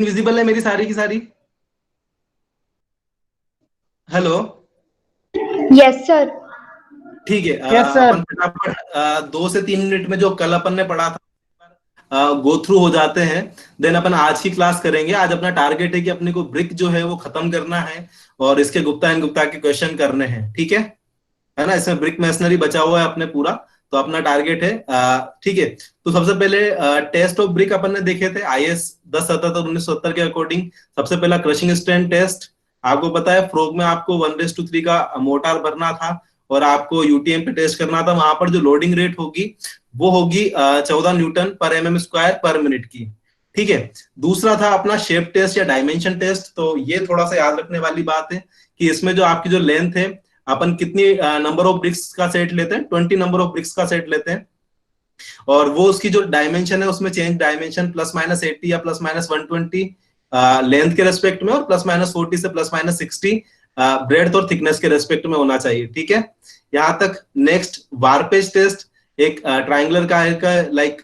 Visible है मेरी सारी की सारी? हेलो। Yes sir. ठीक है, यस अपन सर। फटाफट 2 से 3 मिनट में जो कल अपन ने पढ़ा था गो थ्रू हो जाते हैं। देन अपन आज की क्लास करेंगे। आज अपना टारगेट है कि अपने को ब्रिक जो है वो खत्म करना है और इसके गुप्ता एंड गुप्ता के क्वेश्चन करने हैं। ठीक है ना? इसमें ब्रिक मैसनरी बचा हुआ है अपने पूरा। तो अपना टारगेट है, ठीक है। तो सबसे पहले टेस्ट ऑफ ब्रिक अपन ने देखे थे IS 1077/1970 के अकॉर्डिंग। सबसे पहला क्रशिंग स्ट्रेंथ टेस्ट। आपको पता है फ्रोग में आपको 1:3 का मोटार भरना था और आपको यूटीएम पे टेस्ट करना था। वहां पर जो लोडिंग रेट होगी वो होगी 14 Nm/mm² की। ठीक है। दूसरा था अपना शेप टेस्ट या डायमेंशन टेस्ट। तो ये थोड़ा सा याद रखने वाली बात है कि इसमें जो आपकी जो लेंथ है, अपन कितनी नंबर ऑफ ब्रिक्स का सेट लेते हैं, 20 नंबर ऑफ ब्रिक्स का सेट लेते हैं। और वो उसकी जो डायमेंशन है उसमें चेंज डायमेंशन +-80 या +-120 लेंथ के रेस्पेक्ट में और +-40 से +-60 ब्रेड्थ और थिकनेस के रेस्पेक्ट में होना चाहिए। ठीक है। यहां तक नेक्स्ट वारपेज टेस्ट। एक ट्राइंगुलर का लाइक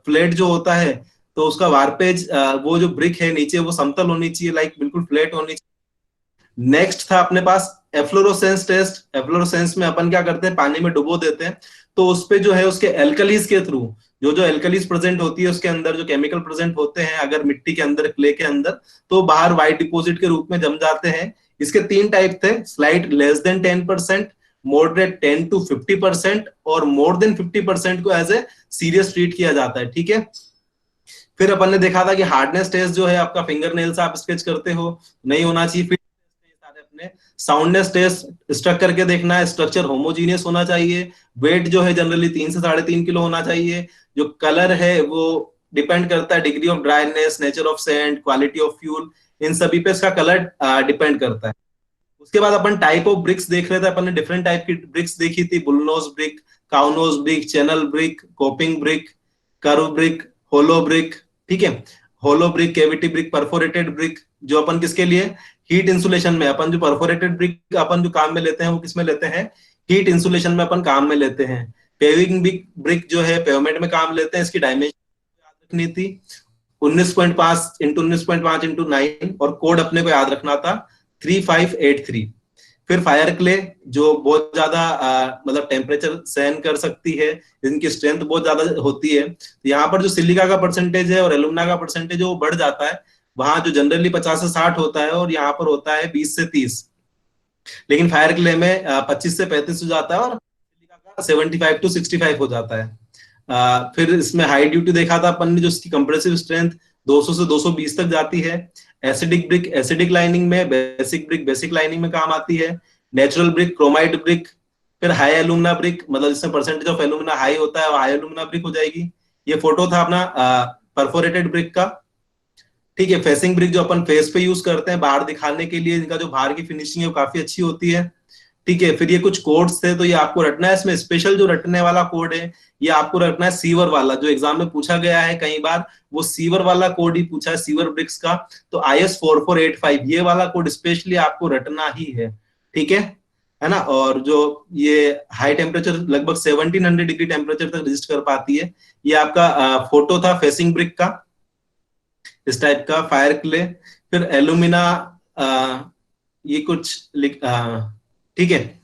फ्लैट जो होता है, तो उसका वारपेज वो जो ब्रिक है नीचे वो समतल होनी चाहिए, लाइक बिल्कुल फ्लैट होनी चाहिए। नेक्स्ट था अपने पास एफ्लोरोसेंस टेस्ट। एफ्लोरोसेंस में अपन क्या करते हैं, पानी में डुबो देते हैं। तो उस पे जो है उसके एल्कलीज के थ्रू जो जो एल्कलीज प्रेजेंट होती है उसके अंदर जो केमिकल प्रेजेंट होते हैं, अगर मिट्टी के अंदर क्ले के अंदर, तो बाहर व्हाइट डिपॉजिट के रूप में जम जाते हैं। इसके 3 टाइप थे, स्लाइट <10%, मॉडरेट 10 to 50% और मोर देन 50% को एज ए सीरियस ट्रीट किया जाता है। ठीक है। फिर अपन ने देखा था कि हार्डनेस टेस्ट जो है आपका फिंगर नेल से आप स्केच करते हो, नहीं होना चाहिए। फिर सारे अपने साउंडनेस टेस्ट स्ट्रक करके देखना है, स्ट्रक्चर होमोजीनियस होना चाहिए। वेट जो है जनरली 3 से 3.5 किलो होना चाहिए। जो कलर है वो डिपेंड करता है degree of dryness, nature of sand, quality of fuel, इन सभी पे इसका कलर डिपेंड करता है। उसके बाद अपन टाइप ऑफ ब्रिक्स देख रहे थे। अपन ने डिफरेंट टाइप की ब्रिक्स देखी थी, bullnose brick, cownose brick, channel brick, coping brick, curve brick, hollow brick. ठीक है। Hollow brick, cavity brick, perforated brick, जो अपन किसके लिए, हीट इंसुलेशन में। अपन जो परफोरेटेड ब्रिक अपन जो काम में लेते हैं वो किसमें लेते हैं, हीट इंसुलेशन में अपन काम में लेते हैं। पेविंग ब्रिक जो है पेवमेंट में काम लेते हैं। इसकी डायमेंशन याद रखनी थी, 19.5 x 19.5 x 9, और कोड अपने को याद रखना था 3583। फिर फायर क्ले जो बहुत ज्यादा मतलब टेम्परेचर सहन कर सकती है, इनकी स्ट्रेंथ बहुत ज्यादा होती है। तो यहाँ पर जो सिलिका का परसेंटेज है और एलुमिना का परसेंटेज है वो बढ़ जाता है। वहां जो जनरली 50 से 60 होता है और यहाँ पर होता है 20 से 30। लेकिन फायर क्ले में 25 से 35 हो जाता है और सिलिका का 75 to 65 हो जाता है। फिर इसमें हाई ड्यूटी देखा था अपन ने, जो इसकी कंप्रेसिव स्ट्रेंथ 200 से 220 तक जाती है। एसिडिक ब्रिक एसिडिक लाइनिंग में, बेसिक ब्रिक बेसिक लाइनिंग में काम आती है। Natural brick chromite brick. फिर हाई एलुमिना ब्रिक, मतलब जिसमें परसेंटेज ऑफ एलुमिना हाई होता है वो हाई एलुमिना ब्रिक हो जाएगी। ये फोटो था अपना परफोरेटेड ब्रिक का। ठीक है। फेसिंग ब्रिक जो अपन फेस पे यूज करते हैं बाहर दिखाने के लिए, इनका जो बाहर की फिनिशिंग है वो काफी अच्छी होती है। ठीक है। फिर ये कुछ कोड्स थे तो ये आपको रटना है। इसमें स्पेशल जो रटने वाला कोड है ये आपको रटना है सीवर वाला, जो एग्जाम में पूछा गया है कई बार, वो सीवर वाला कोड ही पूछा है, सीवर ब्रिक्स का। तो IS 4485 ये वाला कोड स्पेशली आपको रटना ही है। ठीक है ना? और जो ये हाई टेम्परेचर लगभग 1700 डिग्री टेम्परेचर तक रजिस्ट कर पाती है। ये आपका फोटो था फेसिंग ब्रिक का, इस टाइप का। फायर क्ले, फिर एल्यूमिना, ये कुछ ठीक है।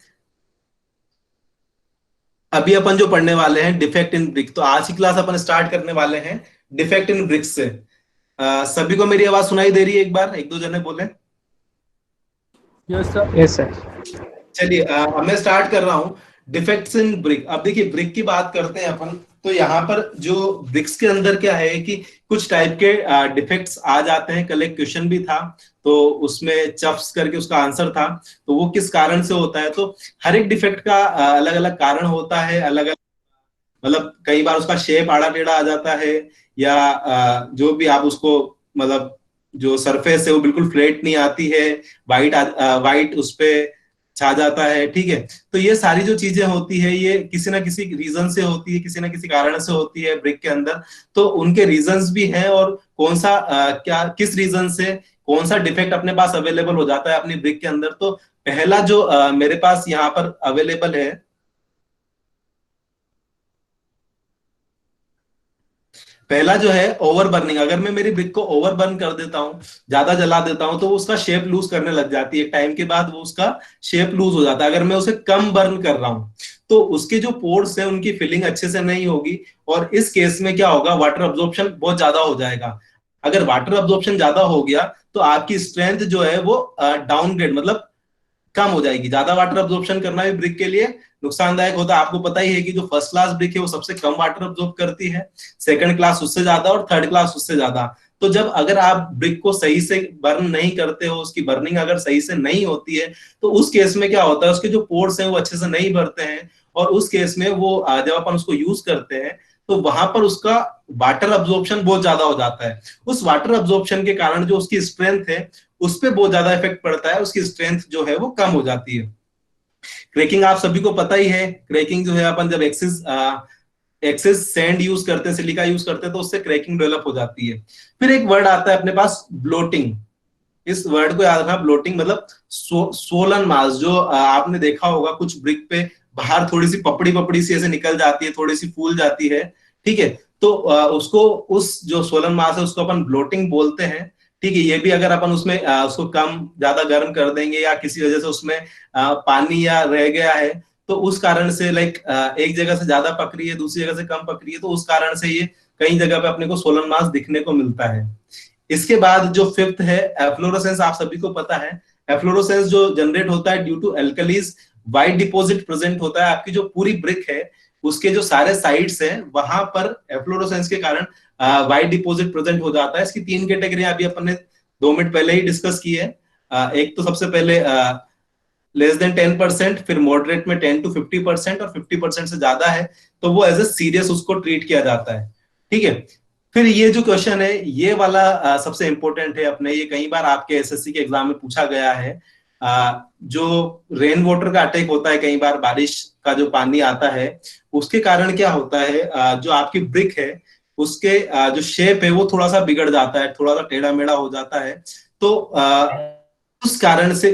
अभी अपन जो पढ़ने वाले हैं डिफेक्ट इन ब्रिक। तो आज की क्लास अपन स्टार्ट करने वाले हैं डिफेक्ट इन ब्रिक्स से। सभी को मेरी आवाज सुनाई दे रही है? एक बार एक दो जने बोले। Yes sir. Yes sir. चलिए, मैं स्टार्ट कर रहा हूँ डिफेक्ट्स इन ब्रिक। अब देखिए ब्रिक की बात करते हैं अपन। तो यहाँ पर जो ब्रिक्स के अंदर क्या है कि कुछ टाइप के डिफेक्ट्स आ जाते हैं। कल एक क्वेश्चन भी था तो उसमें चफ्स करके उसका आंसर था। तो वो किस कारण से होता है, तो हर एक डिफेक्ट का अलग अलग कारण होता है, अलग अलग, मतलब कई बार उसका शेप आड़ा टेढ़ा आ जाता है, या जो भी आप उसको, मतलब जो सरफेस है वो बिल्कुल फ्लैट नहीं आती है, वाइट वाइट उस पे छा जाता है। ठीक है। तो ये सारी जो चीजें होती है ये किसी ना किसी रीजन से होती है, किसी ना किसी कारण से होती है ब्रिक के अंदर। तो उनके रीजंस भी हैं और कौन सा क्या किस रीजन से कौन सा डिफेक्ट अपने पास अवेलेबल हो जाता है अपनी ब्रिक के अंदर। तो पहला जो मेरे पास यहाँ पर अवेलेबल है, पहला जो है ओवर बर्निंग, अगर मैं मेरी ब्रिक को ओवर बर्न कर देता हूँ, ज्यादा जला देता हूँ, तो उसका शेप लूज करने लग जाती है, टाइम के बाद वो उसका शेप लूज हो जाता है। अगर मैं उसे कम बर्न कर रहा हूँ तो उसके जो पोर्स है उनकी फिलिंग अच्छे से नहीं होगी, और इस केस में क्या होगा, वाटर अब्जॉर्प्शन बहुत ज्यादा हो जाएगा। अगर वाटर अब्जॉर्प्शन ज्यादा हो गया तो आपकी स्ट्रेंथ जो है वो डाउनग्रेड मतलब कम हो जाएगी। ज्यादा वाटर अब्जॉर्प्शन करना भी ब्रिक के लिए नुकसानदायक होता है। आपको पता ही है कि जो फर्स्ट क्लास ब्रिक है वो सबसे कम वाटर अब्जॉर्ब करती है, सेकंड क्लास उससे ज्यादा और थर्ड क्लास उससे ज्यादा। तो जब अगर आप ब्रिक को सही से बर्न नहीं करते हो, उसकी बर्निंग अगर सही से नहीं होती है, तो उस केस में क्या होता है, उसके जो पोर्स हैं वो अच्छे से नहीं भरते हैं, और उस केस में वो जब अपन उसको यूज करते हैं तो वहां पर उसका वाटर अब्जॉर्प्शन बहुत ज्यादा हो जाता है। उस वाटर अब्जॉर्प्शन के कारण जो उसकी स्ट्रेंथ है उस पर बहुत ज्यादा इफेक्ट पड़ता है, उसकी स्ट्रेंथ जो है वो कम हो जाती है। क्रैकिंग आप सभी को पता ही है, क्रैकिंग जो है अपन जब एक्सिस एक्सेस सैंड यूज करते हैं, सिलिका यूज करते हैं, तो उससे क्रैकिंग डेवलप हो जाती है। फिर एक वर्ड आता है अपने पास ब्लोटिंग। इस वर्ड को याद रखना, ब्लोटिंग मतलब सोलन मास। जो आपने देखा होगा कुछ ब्रिक पे बाहर थोड़ी सी पपड़ी पपड़ी सी ऐसे निकल जाती है, थोड़ी सी फूल जाती है, ठीक है। तो उसको, उस जो सोलन मास है उसको अपन ब्लोटिंग बोलते हैं, ठीक है। ये भी अगर अपन उसमें उसको कम ज्यादा गर्म कर देंगे या किसी वजह से उसमें पानी या रह गया है, तो उस कारण से लाइक एक जगह से ज्यादा पक रही है, दूसरी जगह से कम पक रही है, तो उस कारण से ये कई जगह पे अपने को सोलन मास दिखने को मिलता है। इसके बाद जो फिफ्थ है एफ्लोरोसेंस, आप सभी को पता है। एफ्लोरोसेंस जो जनरेट होता है due to alkalis, white deposit present होता है। आपकी जो पूरी ब्रिक है उसके जो सारे साइड्स हैं वहां पर एफ्लोरोसेंस के कारण वाइट डिपॉजिट प्रेजेंट हो जाता है। इसकी तीन कैटेगरी अभी अपन ने 2 मिनट पहले ही डिस्कस की है। एक तो सबसे पहले लेस देन 10%, फिर मॉडरेट में 10 to 50%, और 50% से ज्यादा है तो वो एज ए सीरियस उसको ट्रीट किया जाता है, ठीक है। फिर ये जो क्वेश्चन है ये वाला सबसे इंपॉर्टेंट है अपने, ये कई बार आपके एसएससी के एग्जाम में पूछा गया है। जो रेन वाटर का अटैक होता है, कई बार बारिश का जो पानी आता है उसके कारण क्या होता है, जो आपकी ब्रिक है उसके जो शेप है वो थोड़ा सा बिगड़ जाता है, थोड़ा सा टेढ़ा मेढ़ा हो जाता है। तो उस कारण से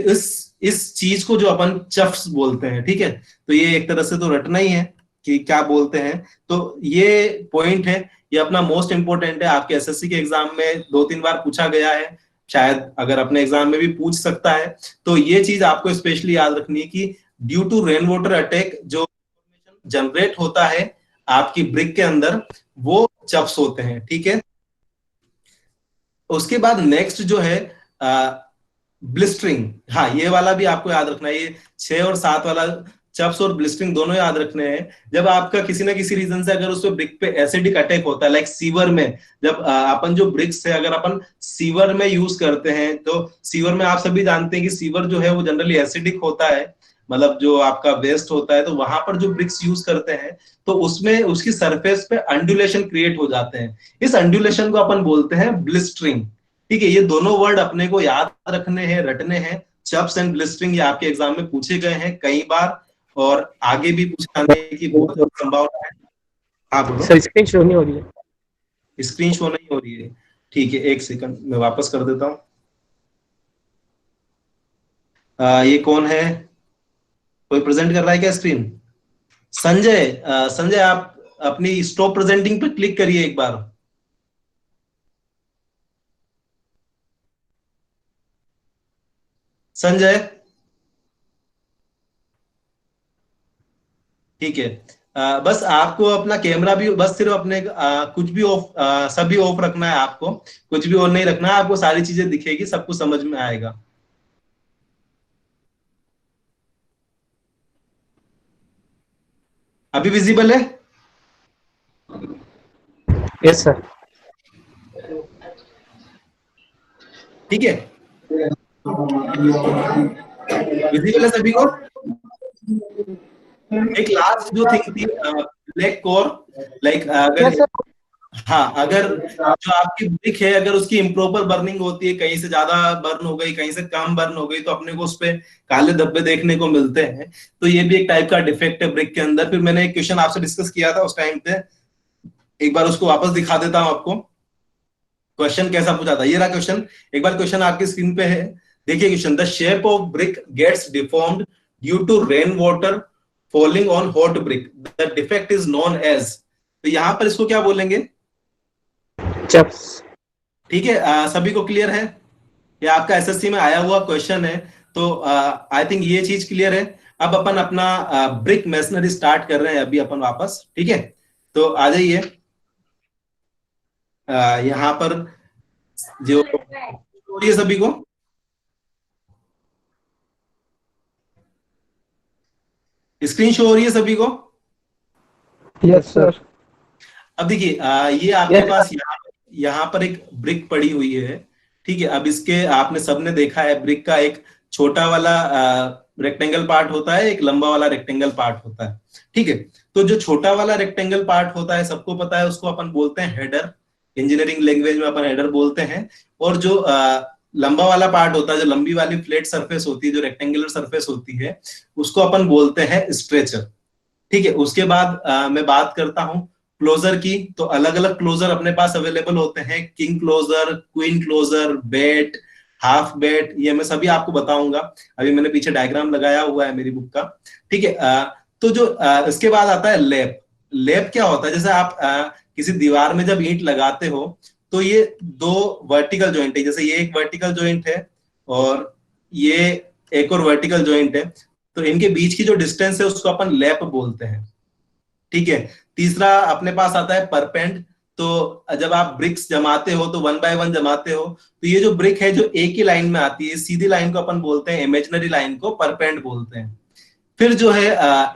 इस चीज को जो अपन चफ्स बोलते हैं, ठीक है। तो ये एक तरह से तो रटना ही है कि क्या बोलते हैं। तो ये पॉइंट है, ये अपना मोस्ट इंपोर्टेंट है, आपके एसएससी के एग्जाम में 2-3 बार पूछा गया है, शायद अगर अपने एग्जाम में भी पूछ सकता है। तो ये चीज आपको स्पेशली याद रखनी है कि due to rain water attack जो जनरेट होता है आपकी ब्रिक के अंदर वो चफ्स होते हैं, ठीक है। उसके बाद नेक्स्ट जो है ब्लिस्टरिंग। हाँ, ये वाला भी आपको याद रखना है, ये 6 और 7 वाला, चप्स और ब्लिस्टरिंग दोनों याद रखने हैं। जब आपका किसी ना किसी रीजन से अगर उस पे ब्रिक पे एसिडिक अटैक होता है, लाइक सीवर में, जब अपन जो ब्रिक्स है अगर अपन सीवर में यूज करते हैं, तो सीवर में आप सभी जानते हैं कि सीवर जो है वो जनरली एसिडिक होता है, मतलब जो आपका वेस्ट होता है, तो वहां पर जो ब्रिक्स यूज करते हैं तो उसमें उसकी सरफेस पे अंडुलेशन क्रिएट हो जाते हैं। इस अंडुलेशन को अपन बोलते हैं ब्लिस्टरिंग, ठीक है। ये दोनों वर्ड अपने को याद रखने हैं, रटने हैं। चप्स एंड ब्लिस्टरिंग ये आपके एग्जाम में पूछे गए हैं कई बार, और आगे भी पूछे जाने की बहुत संभावना है। हाँ बोलो। सर स्क्रीन शो नहीं हो रही है। स्क्रीन शो नहीं हो रही है, ठीक है, एक सेकंड मैं वापस कर देता हूँ। ये कौन है, कोई प्रेजेंट कर रहा है क्या स्क्रीन? संजय, संजय आप अपनी स्टॉप प्रेजेंटिंग पे क्लिक करिए एक बार। संजय, ठीक है। बस आपको अपना कैमरा भी बस सिर्फ अपने कुछ भी ऑफ, सभी ऑफ रखना है आपको, कुछ भी ऑन नहीं रखना है। आपको सारी चीजें दिखेगी, सब कुछ समझ में आएगा। अभी विजिबल है? Yes sir. ठीक है, विजिबल है सभी को? एक लास्ट जो थिंग थी, ब्लैक कोर, लाइक अगर, यस सर। हाँ, अगर जो आपकी ब्रिक है अगर उसकी इम्प्रॉपर बर्निंग होती है, कहीं से ज्यादा बर्न हो गई, कहीं से कम बर्न हो गई, तो अपने को उस पे काले धब्बे देखने को मिलते हैं। तो ये भी एक टाइप का डिफेक्ट है ब्रिक के अंदर। फिर मैंने एक क्वेश्चन आपसे डिस्कस किया था उस टाइम पे, एक बार उसको वापस दिखा देता हूं आपको। क्वेश्चन कैसा पूछा था, ये रहा क्वेश्चन, एक बार क्वेश्चन आपकी स्क्रीन पे है, देखिए question. The shape of brick gets deformed due to rain water falling on hot brick, the defect is known as. तो यहां पर इसको क्या बोलेंगे? अच्छा। ठीक है, सभी को क्लियर है? ये आपका एसएससी में आया हुआ क्वेश्चन है, तो आई थिंक ये चीज क्लियर है। अब अपन अपना ब्रिक मेसनरी स्टार्ट कर रहे हैं अभी अपन वापस, ठीक है? तो आ जाइए यहाँ पर, जो हो रही है सभी को, स्क्रीन शो हो रही है सभी को? Yes sir. अब देखिए ये आपके पास यहाँ पर एक ब्रिक पड़ी हुई है, ठीक है? अब इसके आपने सबने देखा है, ब्रिक का एक छोटा वाला रेक्टेंगल पार्ट होता है, एक लंबा वाला रेक्टेंगल पार्ट होता है, ठीक है? तो जो छोटा वाला रेक्टेंगल पार्ट होता है, सबको पता है, उसको अपन बोलते हैं हेडर। इंजीनियरिंग लैंग्वेज में अपन हेडर बोलते हैं। और जो लंबा वाला पार्ट होता है, जो लंबी वाली फ्लैट सरफेस होती है, जो रेक्टेंगुलर सरफेस होती है, उसको अपन बोलते हैं स्ट्रेचर, ठीक है? उसके बाद मैं बात करता हूं क्लोजर की। तो अलग अलग क्लोजर अपने पास अवेलेबल होते हैं, किंग क्लोजर, क्वीन क्लोजर, बेट, हाफ बेट, ये मैं सभी आपको बताऊंगा। अभी मैंने पीछे डायग्राम लगाया हुआ है मेरी बुक का, ठीक है? तो जो इसके बाद आता है लैप। लैप क्या होता है? जैसे आप किसी दीवार में जब ईंट लगाते हो, तो ये दो वर्टिकल जॉइंट है, जैसे ये एक वर्टिकल जॉइंट है और ये एक और वर्टिकल जॉइंट है, तो इनके बीच की जो डिस्टेंस है उसको अपन लैप बोलते हैं, ठीक है? तीसरा अपने पास आता है परपेंड। तो जब आप ब्रिक्स जमाते हो तो 1 बाय 1 जमाते हो, तो ये जो ब्रिक है जो एक ही लाइन में आती है, सीधी लाइन को अपन बोलते हैं, इमेजिनरी लाइन को परपेंड बोलते हैं। फिर जो है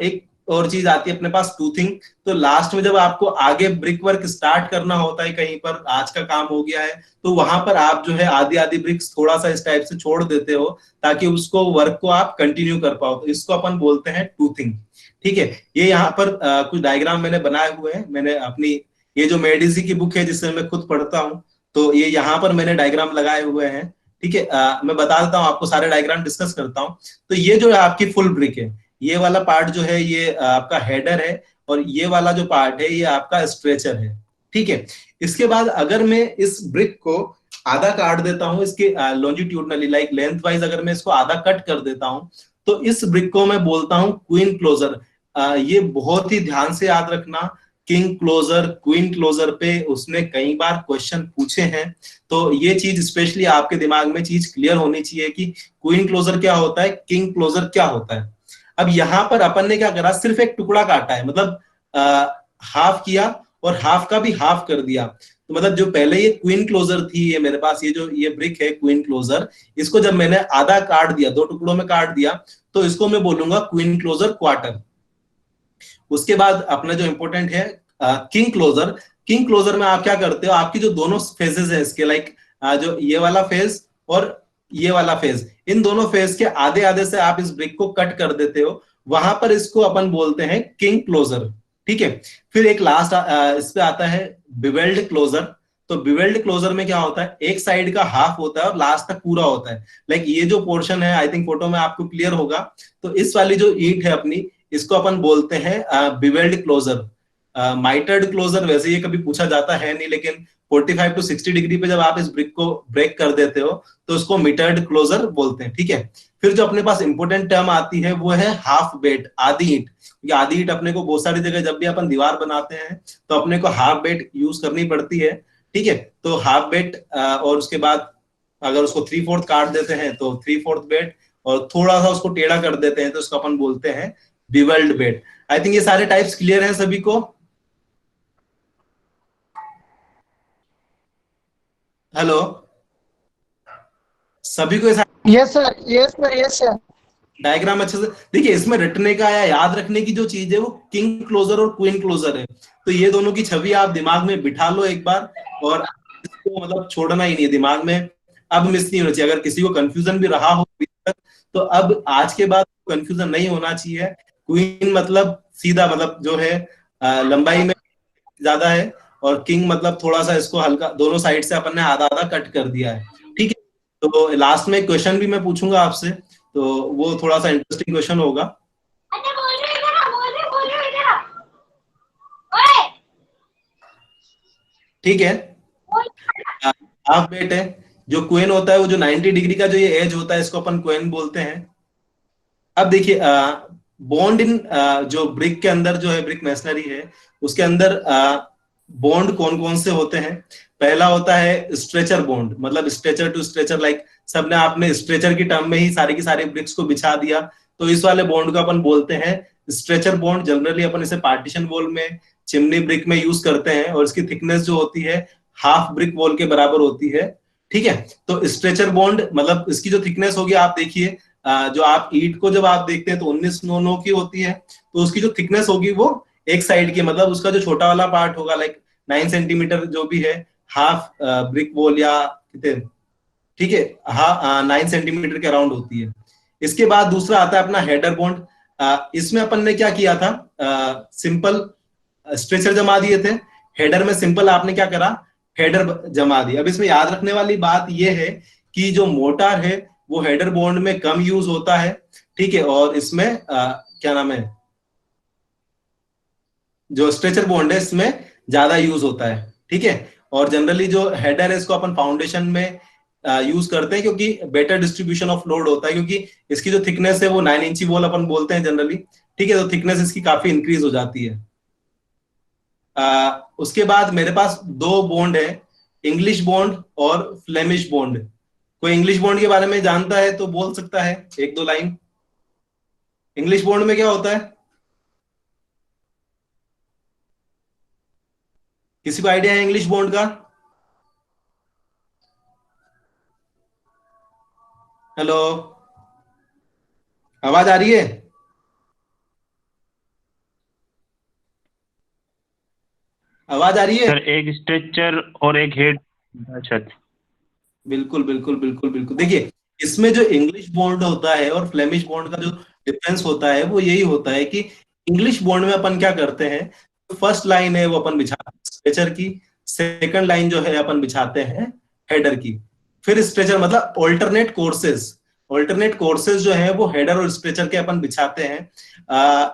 एक और चीज आती है अपने पास, टूथिंग। तो लास्ट में जब आपको आगे ब्रिक वर्क स्टार्ट करना होता है, कहीं पर आज का काम हो गया है, तो वहां पर आप जो है आधी आधी ब्रिक्स थोड़ा सा इस टाइप से छोड़ देते हो, ताकि उसको वर्क को आप कंटिन्यू कर पाओ। तो इसको अपन बोलते हैं टूथिंग, ठीक है? ये यहाँ पर कुछ डायग्राम मैंने बनाए हुए हैं। मैंने अपनी ये जो मेडिजी की बुक है, जिससे मैं खुद पढ़ता हूँ, तो ये यहाँ पर मैंने डायग्राम लगाए हुए हैं, ठीक है? मैं बता देता हूँ आपको, सारे डायग्राम डिस्कस करता हूँ। तो ये जो है आपकी फुल ब्रिक है, ये वाला पार्ट जो है ये आपका हेडर है, और ये वाला जो पार्ट है ये आपका स्ट्रेचर है, ठीक है? इसके बाद अगर मैं इस ब्रिक को आधा काट देता हूं, इसके लॉन्जिट्यूडनली, लाइक लेंथ वाइज अगर मैं इसको आधा कट कर देता हूं, तो इस ब्रिक को मैं बोलता हूं क्वीन क्लोजर। ये बहुत ही ध्यान से याद रखना, किंग क्लोजर, क्वीन क्लोजर पे उसने कई बार क्वेश्चन पूछे हैं, तो ये चीज स्पेशली आपके दिमाग में चीज क्लियर होनी चाहिए कि क्वीन क्लोजर क्या होता है, किंग क्लोजर क्या होता है। अब यहां पर अपन ने क्या करा, सिर्फ एक टुकड़ा काटा है, मतलब हाफ किया और हाफ का भी हाफ कर दिया। तो मतलब जो पहले ये क्वीन क्लोजर थी, ये मेरे पास ये जो ये ब्रिक है क्वीन क्लोजर, इसको जब मैंने आधा काट दिया, दो टुकड़ों में काट दिया, तो इसको मैं बोलूंगा क्वीन क्लोजर क्वार्टर। उसके बाद अपना जो इंपॉर्टेंट है किंग क्लोजर। किंग क्लोजर में आप क्या करते हो, आपकी जो दोनों फेजेस है इसके, लाइक जो ये वाला फेज और ये वाला फेज, इन दोनों फेज के आधे आधे से आप इस ब्रिक को कट कर देते हो, वहां पर इसको अपन बोलते हैं किंग क्लोजर, ठीक है? फिर एक लास्ट इस पे आता है बिवेल्ड क्लोजर। तो बिवेल्ड क्लोजर में क्या होता है, एक साइड का हाफ होता है और लास्ट तक पूरा होता है। लाइक ये जो पोर्शन है, आई थिंक फोटो में आपको क्लियर होगा, तो इस वाली जो ईंट है अपनी, इसको अपन बोलते हैं बिवेल्ड क्लोजर। माइटर्ड क्लोजर वैसे ये कभी पूछा जाता है नहीं, लेकिन 45 टू 60 डिग्री पे जब आप इस ब्रिक को ब्रेक कर देते हो, तो उसको मिटर्ड क्लोजर बोलते हैं, ठीक है? फिर जो अपने पास इंपोर्टेंट टर्म आती है वो है हाफ बेट, आधी ईंट। आधी ईंट अपने को बहुत सारी जगह जब भी अपन दीवार बनाते हैं तो अपने को हाफ बेट यूज करनी पड़ती है, ठीक है? तो हाफ बेट और उसके बाद अगर उसको 3/4 काट देते हैं तो 3/4 बेट, और थोड़ा सा उसको टेढ़ा कर देते हैं तो उसको अपन बोलते हैं बिवेल्ड बेट। आई थिंक ये सारे टाइप्स क्लियर हैं सभी को? हेलो, सभी को yes sir, yes sir, yes sir. Diagram अच्छे से देखिए। इसमें रटने का या याद रखने की जो चीज है वो किंग क्लोजर और क्वीन क्लोजर है, तो ये दोनों की छवि आप दिमाग में बिठा लो एक बार, और इसको मतलब छोड़ना ही नहीं है दिमाग में, अब मिस नहीं होना चाहिए। अगर किसी को कंफ्यूजन भी रहा हो अभी तक, तो अब आज के बाद कंफ्यूजन नहीं होना चाहिए। क्वीन मतलब सीधा, मतलब जो है लंबाई में ज्यादा है, और किंग मतलब थोड़ा सा इसको हल्का, दोनों साइड से अपन ने आधा आधा कट कर दिया है, ठीक है? तो लास्ट में क्वेश्चन भी मैं पूछूंगा आपसे, तो वो थोड़ा सा इंटरेस्टिंग क्वेश्चन होगा। ठीक है, हाफ बेट है। जो क्वेन होता है वो जो 90 डिग्री का जो ये एज होता है, इसको अपन क्वेन बोलते हैं। अब देखिए बॉन्ड इन जो ब्रिक के अंदर जो है, ब्रिक मैसनरी है, उसके अंदर बॉन्ड कौन कौन से होते हैं? पहला होता है स्ट्रेचर बॉन्ड, मतलब स्ट्रेचर टू स्ट्रेचर, लाइक सबने आपने स्ट्रेचर की टर्म में ही सारी की सारी ब्रिक्स को बिछा दिया, तो इस वाले बॉन्ड को अपन बोलते हैं स्ट्रेचर बॉन्ड। जनरली अपन इसे पार्टीशन वॉल में, चिमनी ब्रिक में यूज करते हैं, और इसकी थिकनेस जो होती है हाफ ब्रिक वॉल के बराबर होती है। ठीक है, तो स्ट्रेचर बॉन्ड मतलब इसकी जो थिकनेस होगी, आप देखिए जो आप ईंट को जब आप देखते हैं तो 19 9 की होती है, तो उसकी जो थिकनेस होगी वो एक साइड की, मतलब उसका जो छोटा वाला पार्ट होगा लाइक 9 सेंटीमीटर जो भी है, हाफ ब्रिक वॉल या कितने, ठीक है, हाँ 9 सेंटीमीटर के अराउंड होती है। इसके बाद दूसरा आता है अपना हेडर बॉन्ड। इसमें अपन ने क्या किया था, सिंपल स्ट्रेचर जमा दिए थे, हेडर में सिंपल आपने क्या करा, हेडर जमा दिया। अब इसमें याद रखने वाली बात यह है कि जो मोटार है वो हेडर बॉन्ड में कम यूज होता है, ठीक है, और इसमें क्या नाम है, जो स्ट्रेचर बॉन्ड है इसमें ज्यादा यूज होता है। ठीक है, और जनरली जो हेडर है इसको अपन फाउंडेशन में यूज करते हैं, क्योंकि बेटर डिस्ट्रीब्यूशन ऑफ लोड होता है, क्योंकि इसकी जो थिकनेस है वो 9 इंची वॉल अपन बोलते हैं जनरली। ठीक है, तो थिकनेस इसकी काफी इंक्रीज हो जाती है। उसके बाद मेरे पास दो बॉन्ड है, इंग्लिश बॉन्ड और फ्लेमिश बॉन्ड। कोई इंग्लिश बॉन्ड के बारे में जानता है तो बोल सकता है एक दो लाइन। इंग्लिश बॉन्ड में क्या होता है, किसी को आइडिया है इंग्लिश बॉन्ड का? हेलो, आवाज आ रही है? आवाज आ रही है? सर एक स्ट्रेचर और एक हेड। अच्छा, बिल्कुल बिल्कुल बिल्कुल बिल्कुल। देखिए, इसमें जो इंग्लिश बॉन्ड होता है और फ्लेमिश बॉन्ड का जो डिफरेंस होता है वो यही होता है कि इंग्लिश बॉन्ड में अपन क्या करते हैं, फर्स्ट लाइन है वो अपन बिछाते हैं स्ट्रेचर की, सेकंड लाइन जो है अपन बिछाते हैं हेडर की, फिर स्ट्रेचर मतलब ऑल्टरनेट कोर्सेज जो है वो हेडर और स्ट्रेचर के अपन बिछाते हैं।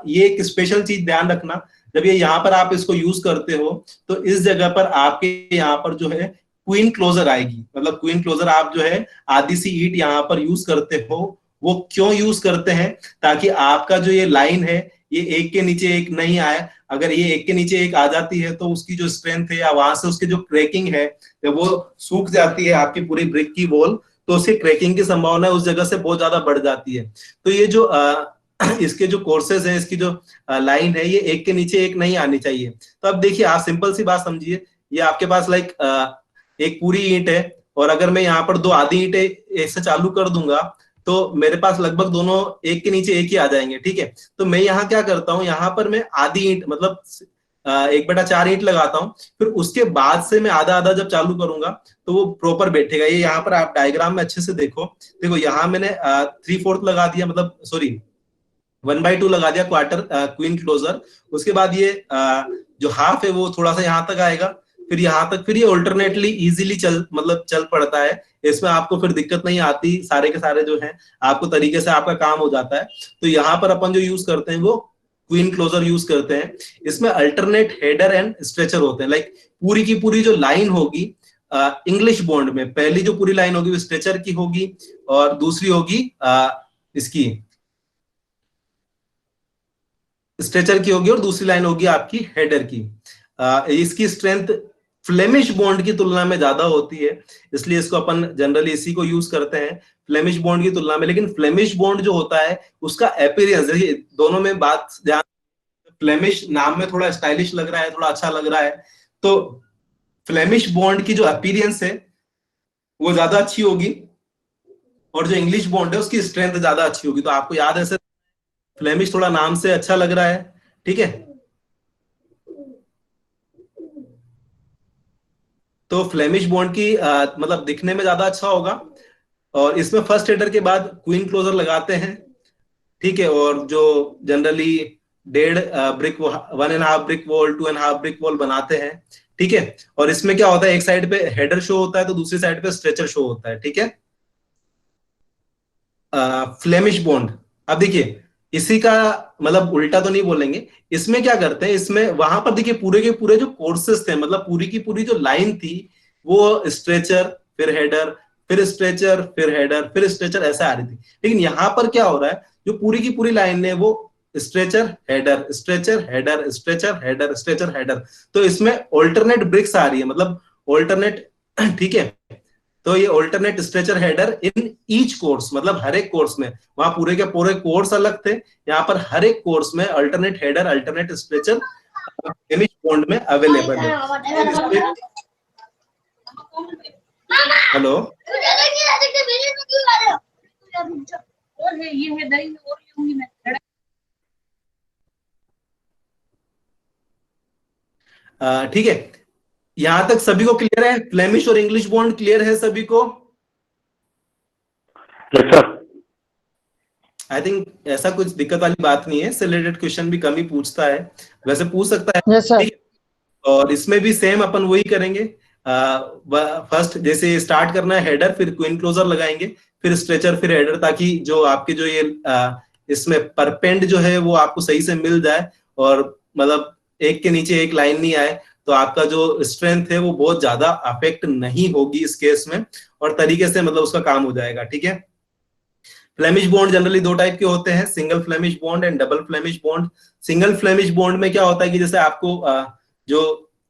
ये एक स्पेशल चीज ध्यान रखना, जब ये यहाँ पर आप इसको यूज करते हो तो इस जगह पर आपके यहाँ पर जो है क्वीन क्लोजर आएगी, मतलब क्वीन क्लोजर आप जो है आधी सी ईट यहाँ पर यूज करते हो। वो क्यों यूज करते हैं, ताकि आपका जो ये लाइन है ये एक के नीचे एक नहीं आए। अगर ये एक के नीचे एक आ जाती है तो उसकी जो स्ट्रेंथ है या वहां से उसकी जो क्रैकिंग है, जब वो सूख जाती है आपकी पूरी ब्रिक की वॉल, तो उसकी क्रैकिंग की संभावना उस जगह से बहुत ज्यादा बढ़ जाती है। तो ये जो इसके जो कोर्सेज है, इसकी जो लाइन है, ये एक के नीचे एक नहीं आनी चाहिए। तो अब देखिए, आप सिंपल सी बात समझिए, ये आपके पास लाइक एक पूरी ईंट है, और अगर मैं यहाँ पर दो आधी ईंटें ऐसे चालू कर दूंगा तो मेरे पास लगभग दोनों एक के नीचे एक ही आ जाएंगे। ठीक है, तो मैं यहाँ क्या करता हूँ, यहाँ पर मैं आधी ईंट मतलब 1/4 ईंट लगाता हूँ, फिर उसके बाद से मैं आधा आधा जब चालू करूंगा तो वो प्रॉपर बैठेगा। ये यहाँ पर आप डायग्राम में अच्छे से देखो यहाँ मैंने 3/4 लगा दिया, मतलब सॉरी 1/2 लगा दिया क्वार्टर क्वीन क्लोजर। उसके बाद ये जो हाफ है वो थोड़ा सा यहाँ तक आएगा, फिर यहाँ तक, फिर ये ऑल्टरनेटली इजीली चल पड़ता है, इसमें आपको फिर दिक्कत नहीं आती, सारे के सारे जो है आपको तरीके से आपका काम हो जाता है। तो यहाँ पर अपन जो यूज करते हैं वो क्वीन क्लोजर यूज करते हैं। इसमें अल्टरनेट हेडर एंड स्ट्रेचर होते हैं, लाइक पूरी की पूरी जो लाइन होगी इंग्लिश बॉन्ड में, पहली जो पूरी लाइन होगी वो स्ट्रेचर की होगी, और दूसरी होगी इसकी स्ट्रेचर की होगी, और दूसरी लाइन होगी आपकी हेडर की। इसकी स्ट्रेंथ फ्लेमिश बॉन्ड की तुलना में ज्यादा होती है, इसलिए इसको अपन जनरली इसी को यूज करते हैं फ्लेमिश बॉन्ड की तुलना में। लेकिन फ्लेमिश बॉन्ड जो होता है उसका अपीयरेंस, देखिए दोनों में बात ध्यान, फ्लेमिश नाम में थोड़ा स्टाइलिश लग रहा है, थोड़ा अच्छा लग रहा है, तो फ्लेमिश बॉन्ड की जो अपीयरेंस है वो ज्यादा अच्छी होगी, और जो इंग्लिश बॉन्ड है उसकी स्ट्रेंथ ज्यादा अच्छी होगी। तो आपको याद है सर, फ्लेमिश थोड़ा नाम से अच्छा लग रहा है, ठीक है। तो फ्लेमिश बॉन्ड की मतलब दिखने में ज्यादा अच्छा होगा, और इसमें फर्स्ट हेडर के बाद क्वीन क्लोजर लगाते हैं, ठीक है। और जो generally 1.5 brick 1.5 brick wall 2.5 brick wall बनाते हैं, ठीक है। और इसमें क्या होता है, एक साइड पे हेडर शो होता है तो दूसरी साइड पे स्ट्रेचर शो होता है, ठीक है। फ्लेमिश बॉन्ड, अब देखिए इसी का मतलब उल्टा तो नहीं बोलेंगे, इसमें क्या करते हैं, इसमें वहां पर देखिए पूरे के पूरे जो कोर्सेस थे, मतलब पूरी की पूरी जो लाइन थी वो स्ट्रेचर फिर हेडर फिर स्ट्रेचर फिर हेडर फिर स्ट्रेचर ऐसा आ रही थी। लेकिन यहाँ पर क्या हो रहा है, जो पूरी की पूरी लाइन है वो stretcher header stretcher header stretcher header stretcher header, तो इसमें ऑल्टरनेट ब्रिक्स आ रही है, मतलब ऑल्टरनेट, ठीक है। तो ये alternate stretcher header in each course, मतलब हर एक कोर्स में, वहां पूरे के पूरे कोर्स अलग थे, यहाँ पर हर एक कोर्स में alternate header alternate stretcher Flemish bond में अवेलेबल है। हेलो, ठीक है, यहां तक सभी को क्लियर है? फ्लेमिश और इंग्लिश बॉन्ड क्लियर है सभी को? Yes sir. आई थिंक ऐसा कुछ दिक्कत वाली बात नहीं है, इससे रिलेटेड क्वेश्चन भी कम ही पूछता है, वैसे पूछ सकता है। Yes sir. ठीक है, और इसमें भी सेम अपन वही करेंगे। फर्स्ट जैसे स्टार्ट करना है हेडर, फिर क्वीन क्लोजर लगाएंगे, फिर स्ट्रेचर, फिर हेडर, ताकि जो आपके जो ये इसमें परपेंड जो है वो आपको सही से मिल जाए, और मतलब एक के नीचे एक लाइन नहीं आए, तो आपका जो स्ट्रेंथ है वो बहुत ज्यादा अफेक्ट नहीं होगी इस केस में, और तरीके से मतलब उसका काम हो जाएगा। ठीक है, फ्लेमिश बॉन्ड जनरली दो टाइप के होते हैं, single Flemish bond and double Flemish bond. Single Flemish bond में क्या होता है कि जैसे आपको जो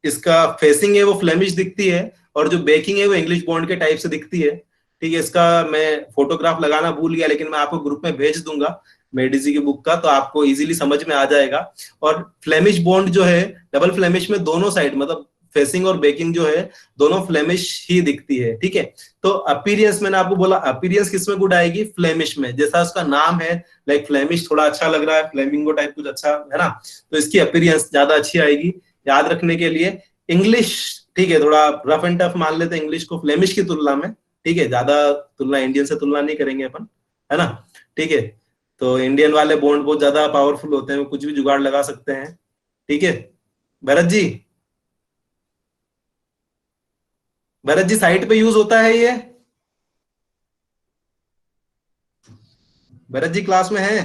इसका फेसिंग है वो फ्लेमिश दिखती है, और जो बेकिंग है वो इंग्लिश बॉन्ड के टाइप से दिखती है। ठीक है, इसका मैं फोटोग्राफ लगाना भूल गया, लेकिन मैं आपको ग्रुप में भेज दूंगा मेडिजी की बुक का, तो आपको इजीली समझ में आ जाएगा। और फ्लेमिश बॉन्ड जो है, डबल फ्लेमिश में दोनों साइड मतलब फेसिंग और बेकिंग जो है दोनों फ्लेमिश ही दिखती है। ठीक है, तो अपीरियंस मैंने आपको बोला, अपीरियंस किसमें गुड आएगी? फ्लेमिश में, जैसा उसका नाम है, लाइक फ्लेमिश थोड़ा अच्छा लग रहा है, फ्लेमिंगो टाइप कुछ अच्छा है ना, तो इसकी अपीरियंस ज्यादा अच्छी आएगी। याद रखने के लिए इंग्लिश, ठीक है, थोड़ा रफ एंड टफ मान लेते हैं इंग्लिश को फ्लेमिश की तुलना में। ठीक है, ज्यादा तुलना इंडियन से तुलना नहीं करेंगे अपन, है ना। ठीक है, तो इंडियन वाले बॉन्ड बहुत ज्यादा पावरफुल होते हैं, वो कुछ भी जुगाड़ लगा सकते हैं। ठीक है, भरत जी, भरत जी साइट पे यूज होता है ये? भरत जी क्लास में है?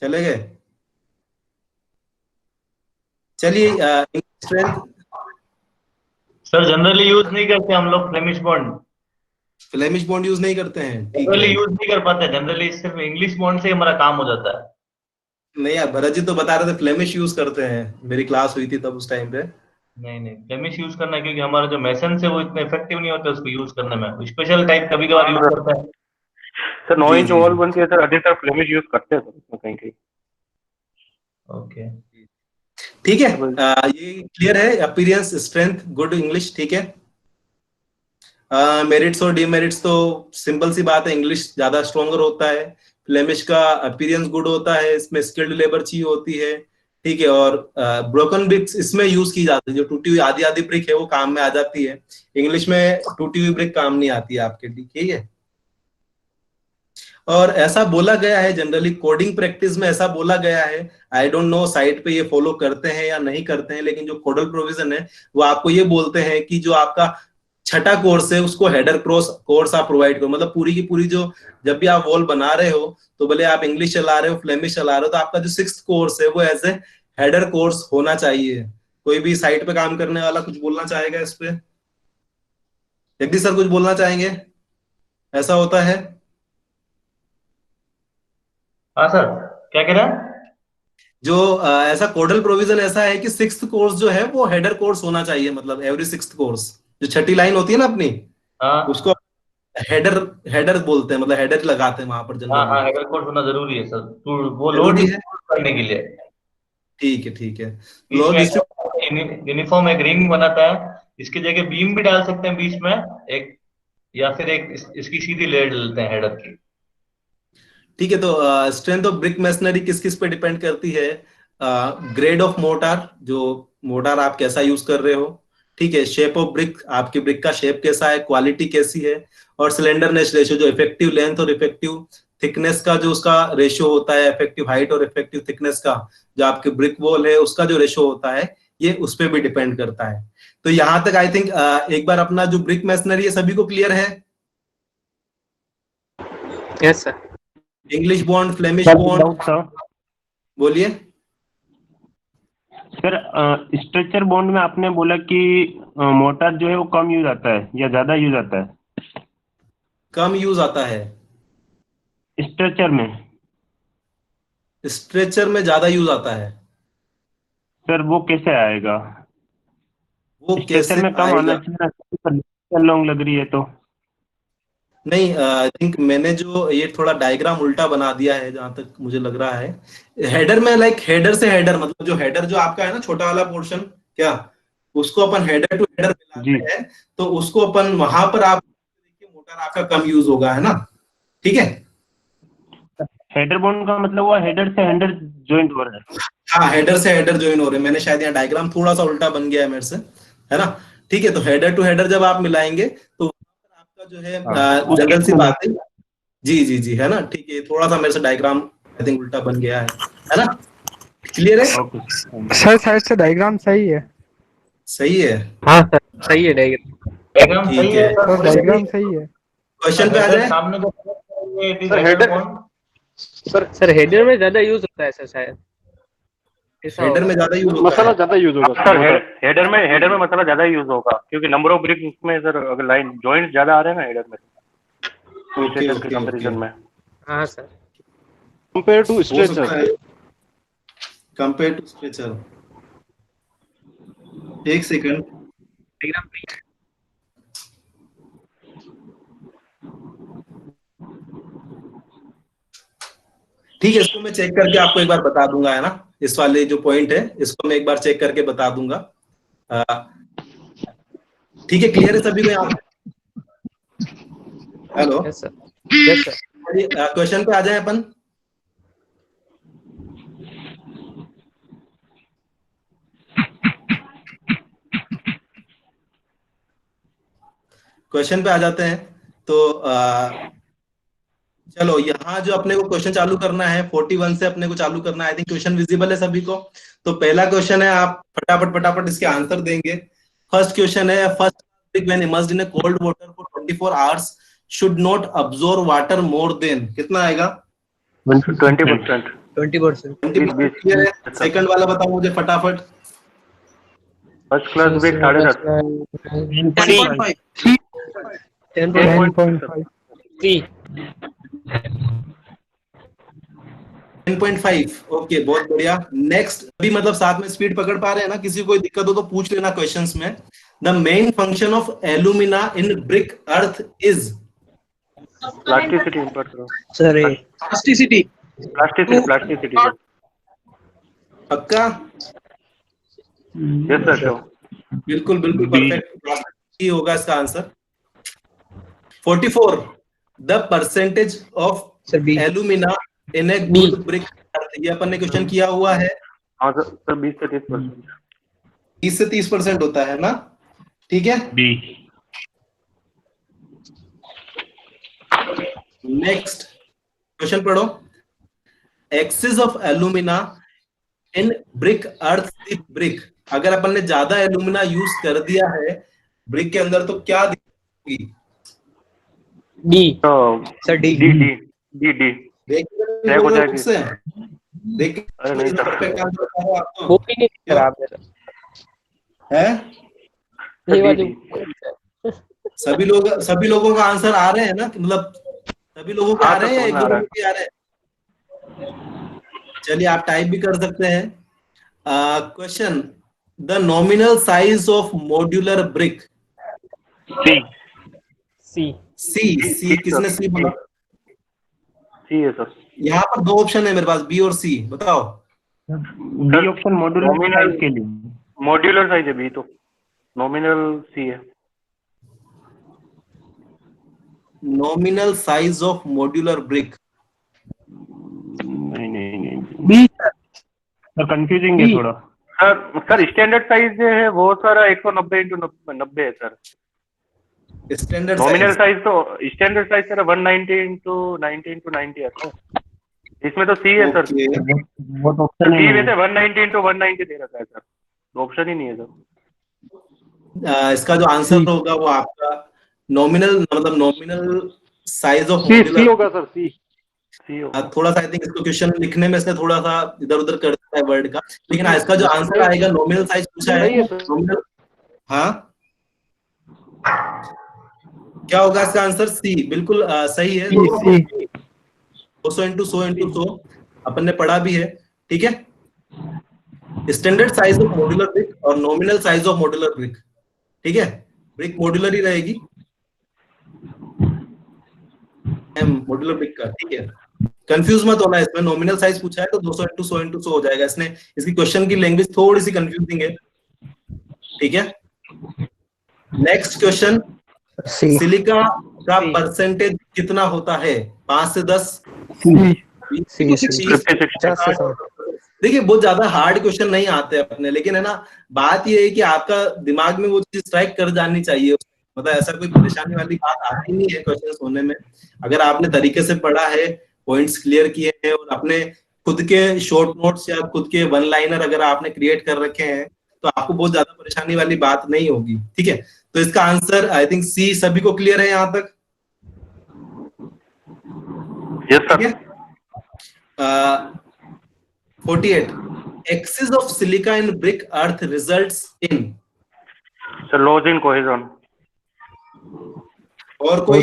चले गए? चलिए, स्ट्रेंथ सर जनरली यूज नहीं करते हम लोग Flemish bond, Flemish bond use नहीं करते हैं, ठीक जनरली है। यूज नहीं कर पाते, जनरली सिर्फ इंग्लिश बॉन्ड से ही हमारा काम हो जाता है। नहीं यार, भरत जी तो बता रहे थे फ्लेमिश यूज करते हैं, मेरी क्लास हुई थी तब उस टाइम पे। नहीं नहीं, फ्लेमिश यूज करना है, क्योंकि हमारा जो मेसन है वो इतने इफेक्टिव नहीं होते उसको यूज करने में, स्पेशल टाइप कभी कभार यूज करता है। सर 9 जी इंच जी वॉल जी, बनती है सर, अधिकतर फ्लेमिश यूज करते हैं सर इसमें कहीं कहीं। ओके। ठीक है, ये क्लियर है, अपीयरेंस स्ट्रेंथ गुड इंग्लिश। ठीक है, मेरिट्स और डिमेरिट्स तो सिंपल सी बात है, इंग्लिश ज्यादा स्ट्रॉन्गर होता है, फ्लेमिश का अपीयरेंस गुड होता है, इसमें स्किल्ड लेबर चाहिए होती है। ठीक है, और ब्रोकन ब्रिक्स इसमें यूज की जाती है, जो टूटी हुई आधी आधी ब्रिक है वो काम में आ जाती है, इंग्लिश में टूटी हुई ब्रिक काम नहीं आती है आपके। ठीक है, और ऐसा बोला गया है जनरली कोडिंग प्रैक्टिस में, ऐसा बोला गया है, आई डोंट नो साइट पे ये फॉलो करते हैं या नहीं करते हैं, लेकिन जो कोडल प्रोविजन है वो आपको ये बोलते हैं कि जो आपका छठा कोर्स है उसको हेडर क्रॉस कोर्स आप प्रोवाइड करो, मतलब पूरी की पूरी जो, जब भी आप वॉल बना रहे हो तो भले आप इंग्लिश चला रहे हो फ्लेमिश चला रहे हो, तो आपका जो सिक्स्थ कोर्स है वो एज ए हेडर कोर्स होना चाहिए। कोई भी साइट पे काम करने वाला कुछ बोलना चाहेगा इस पे? जगदीश सर कुछ बोलना चाहेंगे? ऐसा होता है? हाँ सर, क्या कह रहे हैं? जो ऐसा कोडल प्रोविजन ऐसा है कि सिक्स्थ कोर्स जो है वो हेडर कोर्स होना चाहिए, मतलब एवरी सिक्स्थ कोर्स, जो छठी लाइन होती है ना अपनी, हाँ उसको हेडर हेडर बोलते हैं, मतलब हेडर लगाते हैं वहां पर हाँ जनरली। हाँ, हेडर कोड होना जरूरी है सर, तो वो लोड जरूरी है, करने के लिए। ठीक है ठीक है। बीच लो में डिस्ट्रीब्यूट, यूनिफॉर्म एक रिंग बनाता है, इसकी जगह बीम भी डाल सकते हैं बीच में एक, या फिर एक इसकी सीधी लेयर डालते हैं हेडर की। ठीक है। तो स्ट्रेंथ ऑफ ब्रिक मेसनरी किस किस पे डिपेंड करती है? ग्रेड ऑफ मोटार, जो मोटार आप कैसा यूज कर रहे हो, ठीक है, शेप ऑफ ब्रिक, आपकी ब्रिक का शेप कैसा है, क्वालिटी कैसी है, और सिलेंडरनेस रेशियो, जो इफेक्टिव लेंथ और इफेक्टिव थिकनेस का जो उसका रेशियो होता है, इफेक्टिव हाइट और इफेक्टिव थिकनेस का, जो आपके ब्रिक वॉल है उसका जो रेशियो होता है, ये उस पर भी डिपेंड करता है। तो यहां तक आई थिंक एक बार अपना जो ब्रिक मेसनरी है सभी को क्लियर है? Yes sir. English bond, Flemish sir bond, doubt था बोलिए। सर, स्ट्रेचर बॉन्ड में आपने बोला कि मोटर जो है वो कम यूज आता है या ज्यादा यूज आता है कम यूज आता है, स्ट्रेचर में? स्ट्रेचर में ज्यादा यूज आता है। सर वो कैसे आएगा? वो कैसे स्ट्रक्चर में कम आना आएगा? चाहिए, लॉन्ग लग रही है तो। नहीं, आई थिंक मैंने जो ये थोड़ा डायग्राम उल्टा बना दिया है जहां तक मुझे लग रहा है। हेडर में लाइक हेडर से हेडर, मतलब जो हेडर जो आपका है ना छोटा वाला पोर्शन, क्या उसको अपन हेडर टू हेडर जी मिलाते हैं, तो उसको अपन वहां पर आप देखिए मोटर आपका कम यूज होगा, है ना? ठीक है। हेडर बॉन्ड का मतलब वो हेडर से हेडर ज्वाइंट हो रहा है। हाँ, हेडर से हेडर ज्वाइन हो रहे हैं। मैंने शायद यहाँ डायग्राम थोड़ा सा उल्टा बन गया है मेरे से, है ना? ठीक है, तो हेडर टू हेडर जब आप मिलाएंगे तो आपका जो है जनरल सी बात है। जी जी जी, है ना? ठीक है, थोड़ा सा मेरे से डायग्राम आई थिंक उल्टा बन गया है ना? क्लियर है? ओके सर साइड से डायग्राम सही है। सही है। हाँ सर, सही है डायग्राम। डायग्राम ठीक सही है, है सर, सर डायग्राम सही है। क्वेश्चन पे आ हेडर जाए। सामने जो है it is sir header header, bond. Sir header में ज्यादा यूज होता है सर, शायद ऐसा हेडर होगा। में ज्यादा यूज होता मसाला है। ज्यादा यूज होगा सर हेडर में मसाला ज्यादा यूज होगा, क्योंकि नंबर ऑफ ब्रिक्स उसमें सर, अगर लाइन जॉइंट ज्यादा आ रहे हैं ना हेडर में, ओके स्ट्रेचर के ओके कंपैरिजन ओके, में। हाँ सर। कंपेयर टू हो सकता स्ट्रेचर। है कंपेयर टू स्ट्रेचर। एक सेकंड। डायग्राम सही है। ठीक है, इसको मैं चेक करके आपको एक बार बता दूंगा, है ना? इस वाले जो पॉइंट है इसको मैं एक बार चेक करके बता दूंगा। ठीक है, क्लियर है सभी को यहाँ? Hello, yes sir, yes sir. Question पे आ जाए अपन। क्वेश्चन पे आ जाते हैं। तो चलो, यहाँ जो अपने को क्वेश्चन चालू करना है 41 से अपने को चालू करना है। आई थिंक क्वेश्चन विजिबल है सभी को। तो पहला क्वेश्चन है, आप फटाफट फटाफट इसके आंसर देंगे। फर्स्ट क्वेश्चन है, first when immersed in cold water for 24 hours should not absorb water more than, कितना आएगा? 20%। 20%। 20%। क्लियर है? सेकंड वाला बताओ मुझे फटाफट। First class brick 10.5। 10.5। 10.5। ओके, बहुत बढ़िया। नेक्स्ट, अभी मतलब साथ में स्पीड पकड़ पा रहे हैं ना? किसी को कोई दिक्कत हो तो पूछ लेना क्वेश्चंस में। The main function of alumina in brick earth is? Plasticity import करो सर। प्लास्टिसिटी। Plasticity sir. पक्का? Yes sir, sure. बिल्कुल बिल्कुल परफेक्ट ही होगा इसका answer. 44 the percentage of alumina in a good brick earth, ये अपन ने क्वेश्चन किया हुआ है। हाँ सर 20 से 30%। 20 से 30% होता है ना? ठीक है। बी। नेक्स्ट क्वेश्चन पढ़ो। Excess of alumina in brick earth brick, अगर अपन ने ज्यादा एल्यूमिना यूज कर दिया है ब्रिक के अंदर तो क्या दिक्कत होगी? D sir, D D D D D देख हो जाएगी। से देख, अरे नहीं सर, परफेक्ट आंसर बता रहा हूं आपको। वो भी नहीं खराब है सर। है? ये वाली सभी लोगों का आंसर आ रहे हैं ना? मतलब सभी लोगों के आ रहे हैं या एक दो लोगों के आ रहे हैं? चलिए, आप टाइप भी कर सकते हैं। Question, the nominal size of modular brick? C C C किसने सी बोला? सी है सर। यहाँ पर दो ऑप्शन है मेरे पास, बी और सी, बताओ। बी ऑप्शन मॉड्यूलर साइज के लिए। मॉड्यूलर साइज है बी, तो नॉमिनल सी है। Nominal size of modular brick? नहीं बी सर, कंफ्यूजिंग है थोड़ा। सर स्टैंडर्ड साइज जो है वो सर 190 इंटू 90 है सर। स्टैंडर्ड नॉमिनल साइज तो standard size sir 190 into 90 into 90 आता है। इसमें तो सी है सर। वो तो ऑप्शन सी नहीं में है। से 190 इंटू 190 दे रखा है सर, तो ऑप्शन ही नहीं है सर। इसका जो आंसर होगा वो आपका नॉमिनल, मतलब nominal size of C modular. होगा सर, सी होगा। थोड़ा सा आई थिंक इसको क्वेश्चन लिखने में से थोड़ा सा इधर उधर कर देता है वर्ड का, लेकिन इसका जो आंसर आएगा नॉमिनल साइज पूछा है। नॉमिनल, हाँ क्या होगा इसका आंसर? सी, बिल्कुल सही है। 200 इंटू 100 इंटू 100 अपन ने पढ़ा भी है। ठीक है। Standard size of modular brick और nominal size of modular brick, ठीक है, ब्रिक मॉड्यूलर ही रहेगी, मॉड्यूलर ब्रिक का, ठीक है। कंफ्यूज मत होना, इसमें नॉमिनल साइज पूछा है तो 200 इंटू 100 इंटू 100 हो जाएगा। इसने इसकी क्वेश्चन की लैंग्वेज थोड़ी सी कंफ्यूजिंग है, ठीक है। नेक्स्ट क्वेश्चन, सिलिका का परसेंटेज कितना होता है? 5 से 10, 50 से 60। देखिए बहुत ज्यादा हार्ड क्वेश्चन नहीं आते अपने, लेकिन है ना, बात ये है कि आपका दिमाग में वो चीज स्ट्राइक कर जानी चाहिए, मतलब ऐसा कोई परेशानी वाली बात आती नहीं है क्वेश्चन होने में। अगर आपने तरीके से पढ़ा है, पॉइंट्स क्लियर किए हैं और अपने खुद के शॉर्ट नोट्स या खुद के वन लाइनर अगर आपने क्रिएट कर रखे हैं तो आपको बहुत ज्यादा परेशानी वाली बात नहीं होगी, ठीक है। तो इसका आंसर आई थिंक सी, सभी को क्लियर है यहाँ तक? Yes sir. 48 excess of silica in brick earth results in, sir loss in cohesion. और कोई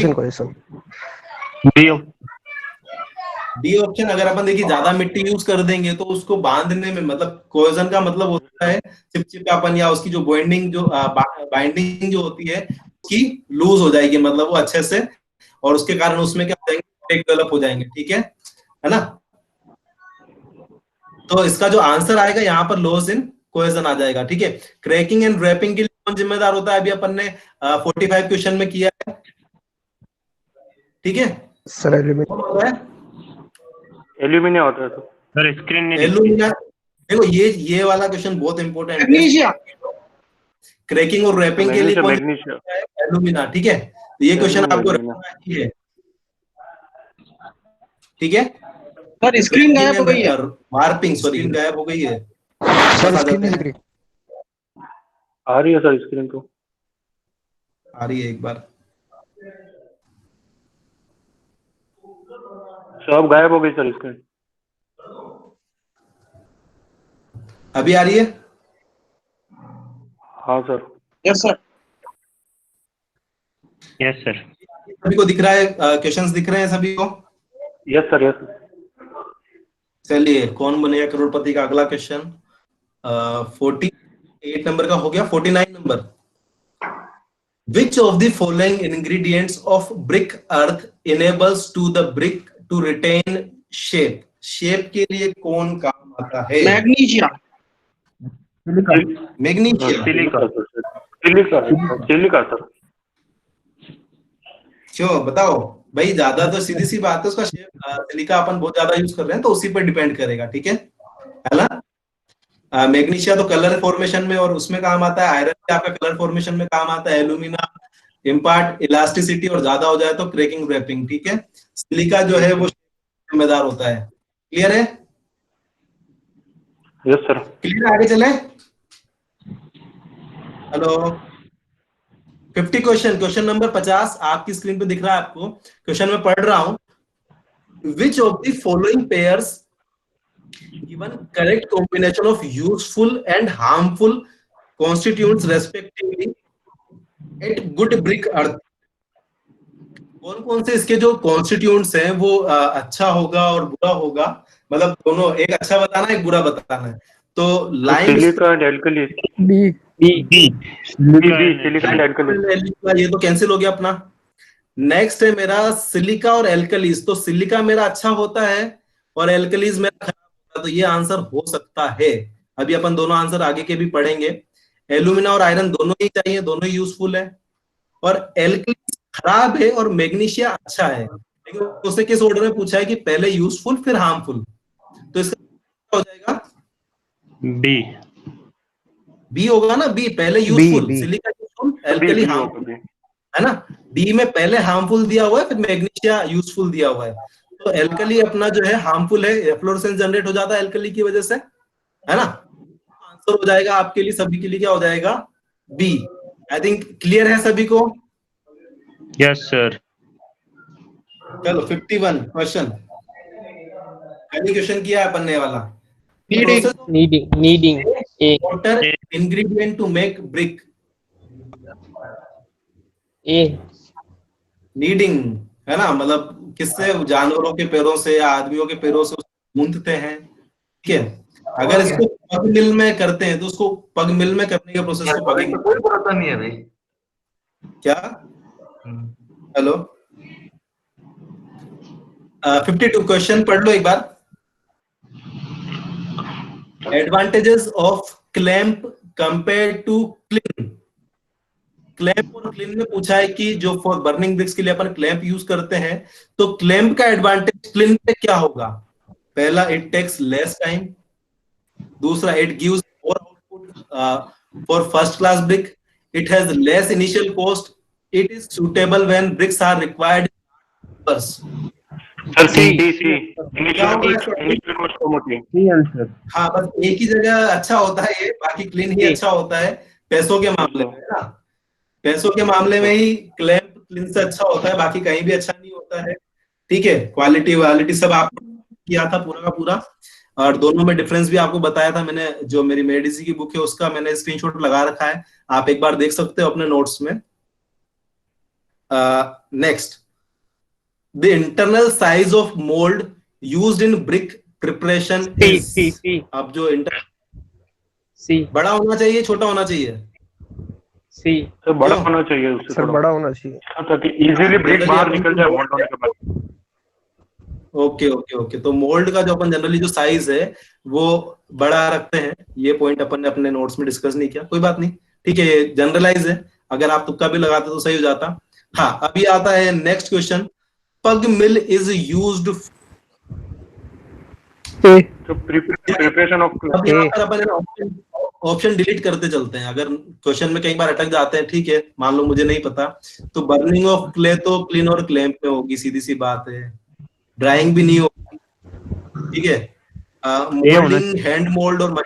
डी ऑप्शन। अगर अपन देखिए ज्यादा मिट्टी यूज कर देंगे तो उसको बांधने में, मतलब कोहेजन का मतलब होता है चिपचिपापन या उसकी जो बाइंडिंग जो होती है उसकी लूज हो जाएगी, मतलब वो अच्छे से, और उसके कारण उसमें क्या हो जाएंगे, डेवलप हो जाएंगे, ठीक है ना। तो इसका जो आंसर आएगा यहाँ पर लॉस इन कोहेजन आ जाएगा, ठीक है। क्रैकिंग एंड रैपिंग के लिए कौन जिम्मेदार होता है? अभी अपन ने 45 क्वेश्चन में किया है, ठीक है सर। एल्यूमिनियम होता है सर स्क्रीन नहीं एल्यूमिना। देखो ये वाला क्वेश्चन बहुत इंपॉर्टेंट है, क्रैकिंग और रैपिंग के लिए कौन एल्यूमिना, ठीक है। तो ये क्वेश्चन आपको रखना है, ठीक है। सर स्क्रीन गायब हो गई है, वार्पिंग, सॉरी गायब हो गई है सर। स्क्रीन नहीं दिख रही। आ रही है सर, स्क्रीन तो आ रही है, एक बार सब गायब हो गई सर स्क्रीन। अभी आ रही है? हाँ sir. Yes sir. Yes sir. सभी को दिख रहा है? क्वेश्चंस दिख रहे हैं सभी को? Yes sir, yes. चलिए, कौन बनेगा करोड़पति का अगला क्वेश्चन 48 नंबर का हो गया। 49 number, which of the following ingredients of brick earth enables to the brick to retain shape? Shape के लिए कौन काम आता है? मैग्नीशिया। Magnesia, silica sir. क्यों बताओ भाई? ज्यादा तो सीधी सी बात है, उसका शेप सिलिका अपन बहुत ज्यादा यूज कर रहे हैं तो उसी पर डिपेंड करेगा, ठीक है ना। मैग्नीशिया तो कलर फॉर्मेशन में और उसमें काम आता है, आयरन भी आपका कलर फॉर्मेशन में काम आता है, एल्यूमिना इम्पार्ट इलास्टिसिटी और ज्यादा हो जाए तो क्रैकिंग रैपिंग, ठीक है। सिलिका जो है वो जिम्मेदार होता है। क्लियर है? Yes sir. क्लियर, आगे चले। हेलो, 50 क्वेश्चन नंबर 50 आपकी स्क्रीन पे दिख रहा है आपको। क्वेश्चन में पढ़ रहा हूं, which of the following pairs given correct combination of useful and harmful constituents respectively at good brick earth? कौन कौन से इसके जो कॉन्स्टिट्यूएंट्स हैं वो अच्छा होगा और बुरा होगा, मतलब दोनों, एक अच्छा बताना है एक बुरा बताना है। तो lime, silica and alkali. Silica and alkali, ये तो कैंसिल हो गया अपना। नेक्स्ट है मेरा सिलिका और एल्कलीज। तो सिलिका मेरा अच्छा होता है और एल्कलीज मेरा खराब होता है, तो ये आंसर हो सकता है। अभी अपन दोनों आंसर आगे के भी पढ़ेंगे। एल्यूमिना और आयरन दोनों ही चाहिए, दोनों ही यूजफुल है, और एल्कलीज खराब है और मैग्नीशिया अच्छा है। लेकिन उसने किस ऑर्डर में पूछा है कि पहले यूजफुल फिर हार्मफुल, तो इसका क्या हो जाएगा? बी होगा ना, बी पहले useful, silica useful, alkali harmful, है ना। डी में पहले हार्मफुल दिया हुआ है फिर मैग्नीशिया यूजफुल दिया हुआ है, तो एल्कली अपना जो है हार्मफुल है, एफ्लोरेसेंस जनरेट हो जाता है एल्कली की वजह से, है ना। आंसर हो जाएगा आपके लिए, सभी के लिए क्या हो जाएगा? बी। आई थिंक क्लियर है सभी को? Yes sir. चलो 51 क्वेश्चन, पहली क्वेश्चन किया है अपन ने वाला, kneading water ingredient to make brick. A kneading है ना, मतलब किससे? जानवरों के पैरों से या आदमियों के पैरों से गूंथते हैं, ठीक है। अगर इसको पग मिल में करते हैं तो उसको पग मिल में करने के प्रोसेस को पग, कोई भरोसा नहीं है भाई। क्या? हेलो, 52 क्वेश्चन पढ़ लो एक बार। Advantages of clamp compare to kiln. Clamp और क्लीन में पूछा है कि जो फॉर बर्निंग ब्रिक्स के लिए अपन क्लैंप यूज करते हैं, तो क्लैंप का एडवांटेज क्लीन पे क्या होगा? पहला, इट टेक्स लेस टाइम। दूसरा, it gives more output for first class brick. It has less initial cost. It is suitable when bricks are required. Sir C D C initial cost कम होती है। C answer. हाँ, बस एक ही जगह अच्छा होता है ये, बाकी क्लीन ही अच्छा होता है पैसों के मामले में, है ना। पैसों के मामले में ही क्लैंप क्लीन से अच्छा होता है, बाकी कहीं भी अच्छा नहीं होता है। ठीक है, क्वालिटी वालिटी सब आप किया था पूरा का पूरा, और दोनों में डिफरेंस भी आपको बताया था मैंने। जो मेरी मेडिसी की बुक है उसका मैंने स्क्रीनशॉट लगा रखा है, आप एक बार देख सकते हो अपने नोट्स में। Next, the internal size of mould used in brick preparation is. अब जो सी बड़ा होना चाहिए, छोटा होना चाहिए? सी तो बड़ा होना चाहिए उससे, सर बड़ा होना चाहिए। ताकि इजीली ब्रिक बाहर निकल जाए मोल्ड होने के बाद। ओके ओके ओके, तो मोल्ड का जो अपन जनरली जो साइज है वो बड़ा रखते हैं। ये पॉइंट अपन ने अपने नोट्स में डिस्कस नहीं किया, कोई बात नहीं, ठीक है, ये जनरलाइज है। अगर आप तुक्का भी लगाते तो सही हो जाता। हाँ, अभी आता है नेक्स्ट क्वेश्चन। पग मिल इज यूज्ड। तो प्रिपरेशन ऑफ अब यहाँ पर अपन ऑप्शन डिलीट करते चलते हैं, अगर क्वेश्चन में कई बार अटक जाते हैं। ठीक है, मान लो मुझे नहीं पता, तो बर्निंग ऑफ क्ले तो क्लीन और क्लैंप में होगी, सीधी सी बात है। ड्राइंग भी नहीं होगी, ठीक है। मोल्डिंग, हैंड मोल्ड और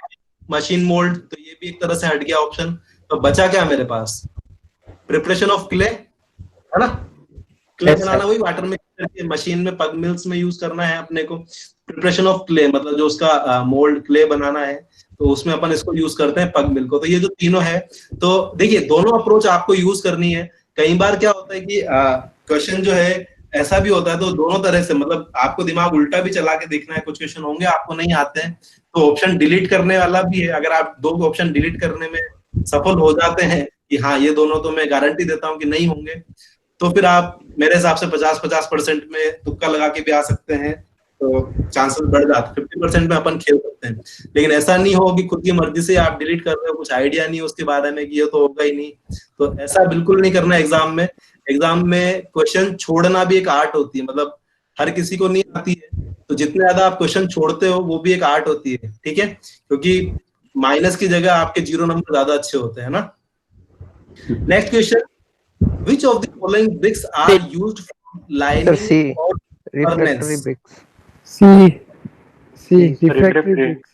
मशीन मोल्ड, तो ये भी एक तरह से हट गया ऑप्शन। तो बचा क्या मेरे पास? प्रिपरेशन ऑफ क्ले, है ना। क्ले बनाना वही वाटर में करके मशीन में पग मिल्स में यूज करना है अपने को। प्रिपरेशन ऑफ क्ले मतलब जो उसका मोल्ड क्ले बनाना है, तो उसमें अपन इसको यूज करते हैं पग मिल को। तो ये जो तीनों है, तो देखिए दोनों अप्रोच आपको यूज करनी है। कई बार क्या होता है कि क्वेश्चन जो है ऐसा भी होता है, तो दोनों तरह से मतलब आपको दिमाग उल्टा भी चला के देखना है। कुछ क्वेश्चन होंगे आपको नहीं आते हैं, तो ऑप्शन डिलीट करने वाला भी है। अगर आप दो ऑप्शन डिलीट करने में सफल हो जाते हैं कि हाँ ये दोनों तो मैं गारंटी देता हूँ कि नहीं होंगे, तो फिर आप मेरे हिसाब से 50-50% में तुक्का लगा के भी आ सकते हैं, तो चांसेस बढ़ जाते हैं। 50% में अपन खेल सकते हैं, लेकिन ऐसा नहीं हो कि खुद की मर्जी से आप डिलीट कर रहे हो, कुछ आइडिया नहीं है उसके बारे में कि ये तो होगा ही नहीं। तो ऐसा बिल्कुल नहीं करना एग्जाम में। एग्जाम में क्वेश्चन छोड़ना भी एक आर्ट होती है, मतलब हर किसी को नहीं आती है, तो जितने ज्यादा आप क्वेश्चन छोड़ते हो वो भी एक आर्ट होती है, ठीक है। क्योंकि माइनस की जगह आपके 0 नंबर ज्यादा अच्छे होते हैं ना। Next question, which of the following bricks are used for lining C. or Refractory furnace? bricks. C refractory bricks.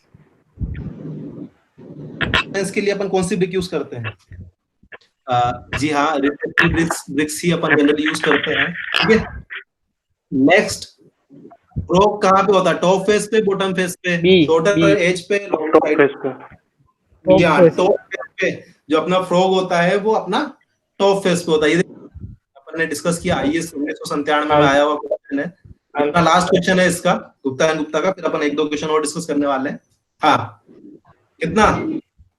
Furnace के लिए अपन कौन सी ब्रिक यूज करते हैं? जी हाँ, रिफ्रैक्टरी ब्रिक्स ही अपन जनरली यूज करते हैं, ठीक है। नेक्स्ट, फ्रॉग कहाँ पे होता है? टॉप फेस पे, बॉटम फेस पे, शॉर्टर एज पे, लॉन्ग टॉप साइड फेस पे। टॉप फेस पे जो अपना फ्रॉग होता है वो अपना टॉप फेस पे होता है। ये अपन ने डिस्कस किया, IAS 1997 में आया हुआ क्वेश्चन है। अपना लास्ट क्वेश्चन है इसका, गुप्ता एंड गुप्ता का, फिर अपन एक दो क्वेश्चन और डिस्कस करने वाले हैं। हाँ, कितना?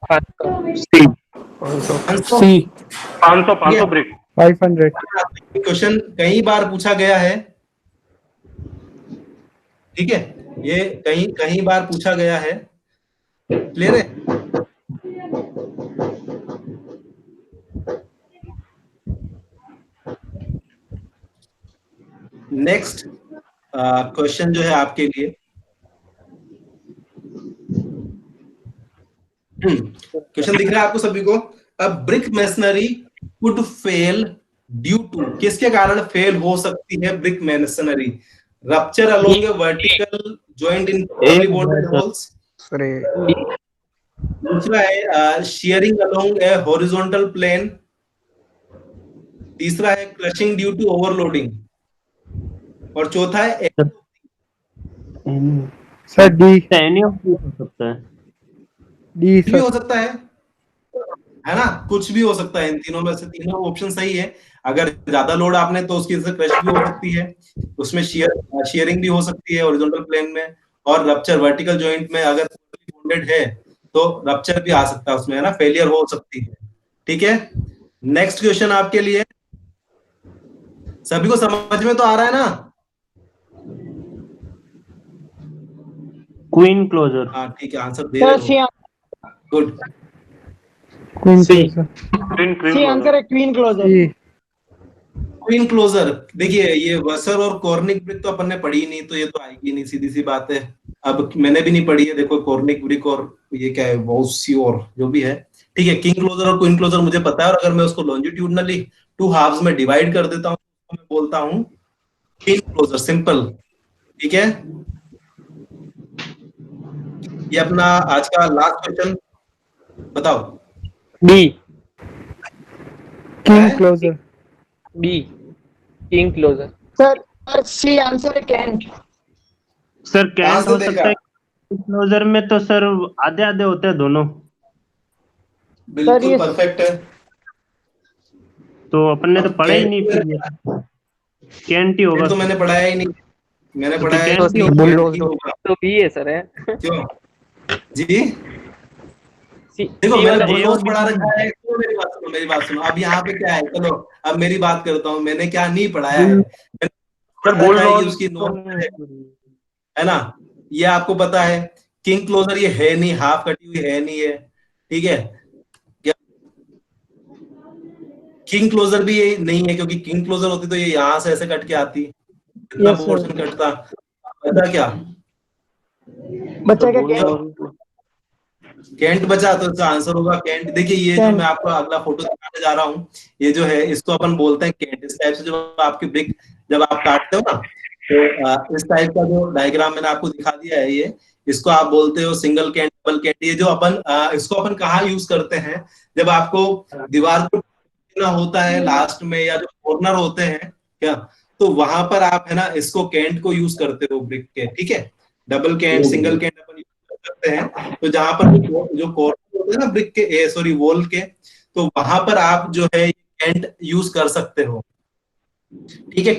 500 ब्रिक। 500। क्वेश्चन कई बार पूछा गया है, ठीक है, ये कई बार पूछा गया है। क्लियर है? नेक्स्ट क्वेश्चन जो है आपके लिए, क्वेश्चन दिख रहा है आपको सभी को? अब brick masonry could fail due to, किसके कारण फेल हो सकती है brick masonry? Rupture along a vertical joint in poly bonded holes. दूसरा है shearing along a horizontal plane. तीसरा है क्रशिंग ड्यू टू ओवरलोडिंग, और चौथा है सर डी। एनी ऑफ हो सकता है। डी भी हो सकता है ना, कुछ भी हो सकता है। इन तीनों में से तीनों ऑप्शन सही है। अगर ज्यादा लोड आपने तो उसकी वजह से क्रश भी हो सकती है, उसमें शेयरिंग भी हो सकती है हॉरिजॉन्टल प्लेन में, और रप्चर वर्टिकल जॉइंट में अगर बॉन्डेड है तो रप्चर भी आ सकता है उसमें, है ना, फेलियर हो सकती है, ठीक है। नेक्स्ट क्वेश्चन आपके लिए, सभी को समझ में तो आ रहा है ना? Queen closer. हाँ ठीक है, आंसर दे रहे हो, good. Queen C. closer. C answer है C. क्वीन क्लोजर, देखिए ये वसर और कॉर्निक ब्रिक तो अपन ने पढ़ी ही नहीं, तो ये तो आएगी नहीं, सीधी सी बात है। अब मैंने भी नहीं पढ़ी है, देखो कॉर्निक ब्रिक और ये क्या है, वॉसियोर जो भी है, ठीक है। किंग क्लोजर और क्वीन क्लोजर मुझे पता है, और अगर मैं उसको लॉन्जिट्यूडनली 2 हाफ्स में डिवाइड कर देता हूँ तो मैं बोलता हूँ किंग क्लोजर, सिंपल, ठीक है। ये अपना आज का लास्ट क्वेश्चन, बताओ। D. King closer. D. King closer. Sir कहाँ कैंट से हो देखा? सकता है क्लोजर में, तो सर आधे आधे होते हैं दोनों, बिल्कुल परफेक्ट है। तो अपन ने तो अब पढ़ा ही कैंट नहीं, फिर कैंट ही होगा। तो मैंने पढ़ाया ही नहीं, मैंने तो पढ़ाया है कैंट ही कि होगा। कैंट ही होगा। तो B है सर है। क्यों जी? C. देखो C मैंने वाला नोट्स पढ़ा रखा है, तो मेरी बात सुनो, मेरी बात सुनो। अब यहाँ पे क्या है, चलो अब मेरी बात करता हूँ, मैंने क्या नहीं पढ़ाया है, मैंने सर पढ़ा बोल रखा रहा है, ये हूँ उसकी नोट है ना, ये आपको पता है। किंग क्लोजर ये है नहीं, हाफ कटी हुई है नहीं है, ठीक है। क्या किंग क्लोजर भी ये नहीं है, क्योंकि किंग क्लोजर होती तो ये यहाँ से ऐसे कट के आती, इतना Yes, sir. पोर्शन कटता, पता क्या बच्चा क्या कैंट बचा, तो इसका आंसर होगा कैंट। देखिए ये जो कैंट। मैं आपको अगला फोटो दिखाने जा रहा हूँ, ये जो है इसको अपन बोलते हैं कैंट। इस टाइप से जो आपकी ब्रिक जब आप काटते हो ना, तो इस टाइप का जो डायग्राम मैंने आपको दिखा दिया है, ये इसको आप बोलते हो सिंगल कैंट, डबल कैंट। ये जो अपन इसको अपन कहाँ यूज करते हैं, जब आपको दीवार को ना होता है लास्ट में, या जो कॉर्नर होते हैं क्या, तो वहां पर आप है ना इसको कैंट को यूज करते हो ब्रिक के, ठीक है। डबल कैंट, सिंगल कैंट अपन यूज करते हैं, तो जहां पर जो कॉर्नर होते हैं ना ब्रिक के, सॉरी वॉल के, तो वहां पर आप जो है कैंट यूज कर सकते हो, ठीक है।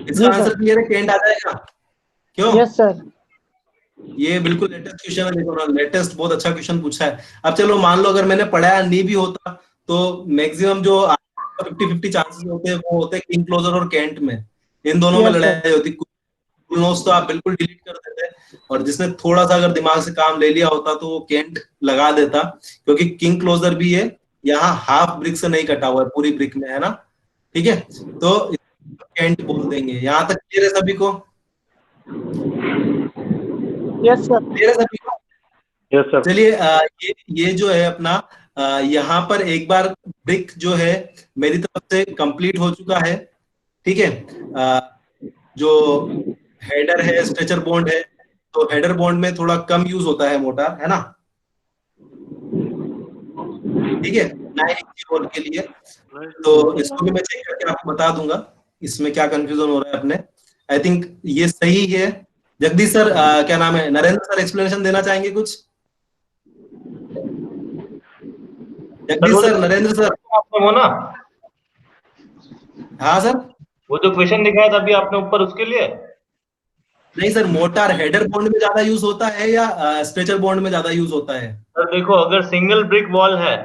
इसका आंसर क्लियर है, कैंट आ जाएगा क्यों? Yes sir. ये बिल्कुल लेटेस्ट क्वेश्चन है, देखो ना, लेटेस्ट बहुत अच्छा क्वेश्चन पूछा है। अब चलो मान लो अगर मैंने पढ़ाया नहीं भी होता, तो मैक्सिमम जो 50-50 चांसेस होते हैं वो होते हैं किंग क्लोजर और कैंट में, इन दोनों में लड़ाई होती। नोट्स तो आप बिल्कुल डिलीट कर देते, और जिसने थोड़ा सा अगर दिमाग से काम ले लिया होता तो वो कैंट लगा देता, क्योंकि किंग क्लोजर भी है यहाँ हाफ ब्रिक से नहीं कटा हुआ है, पूरी ब्रिक में है ना, ठीक है। तो कैंट बोल देंगे। यहाँ तक क्लियर है सभी को? Yes sir. क्लियर है सभी को? Yes sir. चलिए ये जो है अपना यहाँ पर एक बार ब्रिक जो है मेरी तरफ से कंप्लीट हो चुका है, ठीक है। जो हेडर है, स्ट्रेचर बॉन्ड है, तो हेडर बॉन्ड में थोड़ा कम यूज होता है मोटार, है ना, ठीक है, 9 इंच वॉल के लिए। तो इसको भी मैं चेक करके आपको बता दूंगा इसमें क्या कंफ्यूजन हो रहा है अपने। आई थिंक ये सही है। जगदीश सर, क्या नाम है, नरेंद्र सर एक्सप्लेनेशन देना चाहेंगे कुछ? Jagdish sir, Narendra sir. आपने वो ना, हाँ सर। वो जो क्वेश्चन दिखाया था अभी आपने ऊपर, उसके लिए नहीं सर, मोटार हेडर बॉन्ड में ज्यादा यूज होता है या स्ट्रेचर बॉन्ड में ज्यादा यूज होता है? सर देखो, अगर सिंगल ब्रिक वॉल है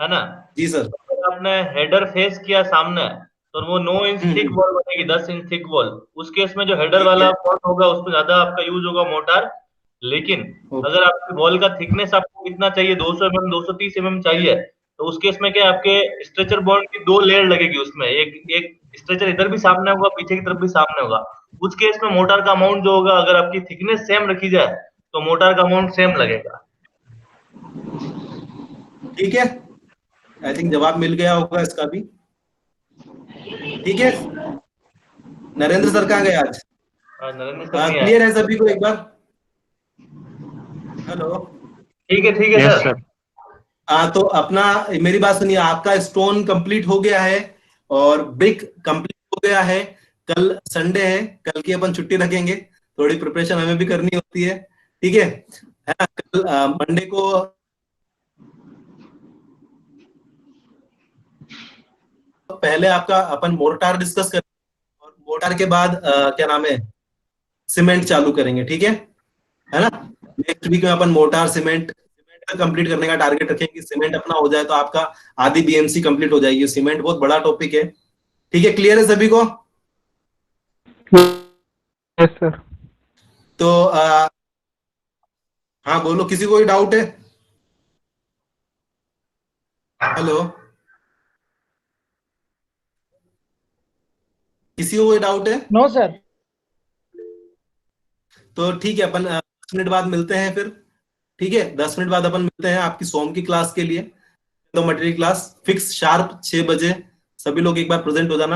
ना, जी सर। अगर आपने हेडर फेस किया सामने, तो वो 9 इंच थिक वॉल बनेगी, 10 इंच थिक वॉल। उस केस में जो हेडर वाला वॉल होगा उसमें ज्यादा आपका यूज होगा मोटार। लेकिन अगर आपकी वॉल का थिकनेस आपको कितना चाहिए, 200 mm 230 mm चाहिए, तो उस केस में क्या है, आपके स्ट्रेचर बॉन्ड की 2 लेयर लगेगी उसमें, एक स्ट्रेचर इधर भी सामने होगा, पीछे की तरफ भी सामने होगा। उस केस में मोटार का अमाउंट जो होगा, अगर आपकी थिकनेस सेम रखी जाए तो मोटार का अमाउंट सेम लगेगा। ठीक है, आई थिंक जवाब मिल गया होगा इसका भी, ठीक है। नरेंद्र सर कहाँ गए आज? नरेंद्र सर नहीं आए। क्लियर है सभी को एक बार? हेलो, ठीक है यस सर। सर। तो अपना मेरी बात सुनिए, आपका स्टोन कंप्लीट हो गया है और ब्रिक कंप्लीट हो गया है। कल संडे है, कल की अपन छुट्टी रखेंगे, थोड़ी प्रिपरेशन हमें भी करनी होती है, ठीक है ना। कल मंडे को पहले आपका अपन मोर्टार डिस्कस करेंगे, और मोर्टार के बाद क्या नाम है, सीमेंट चालू करेंगे, ठीक है ना। नेक्स्ट वीक में अपन मोर्टार, सीमेंट कंप्लीट करने का टारगेट रखें कि सीमेंट अपना हो जाए तो आपका आधी बीएमसी कंप्लीट हो जाएगी। सीमेंट बहुत बड़ा टॉपिक है। ठीक है, क्लियर है सभी को? Yes sir. तो हाँ बोलो, किसी को कोई डाउट है? हेलो, किसी को कोई डाउट है? No sir. तो ठीक है, अपन 10 मिनट बाद मिलते हैं फिर। ठीक है, 10 मिनट बाद अपन मिलते हैं आपकी सोम की क्लास के लिए। तो मटेरियल क्लास फिक्स शार्प 6 बजे, सभी लोग एक बार प्रेजेंट हो जाना।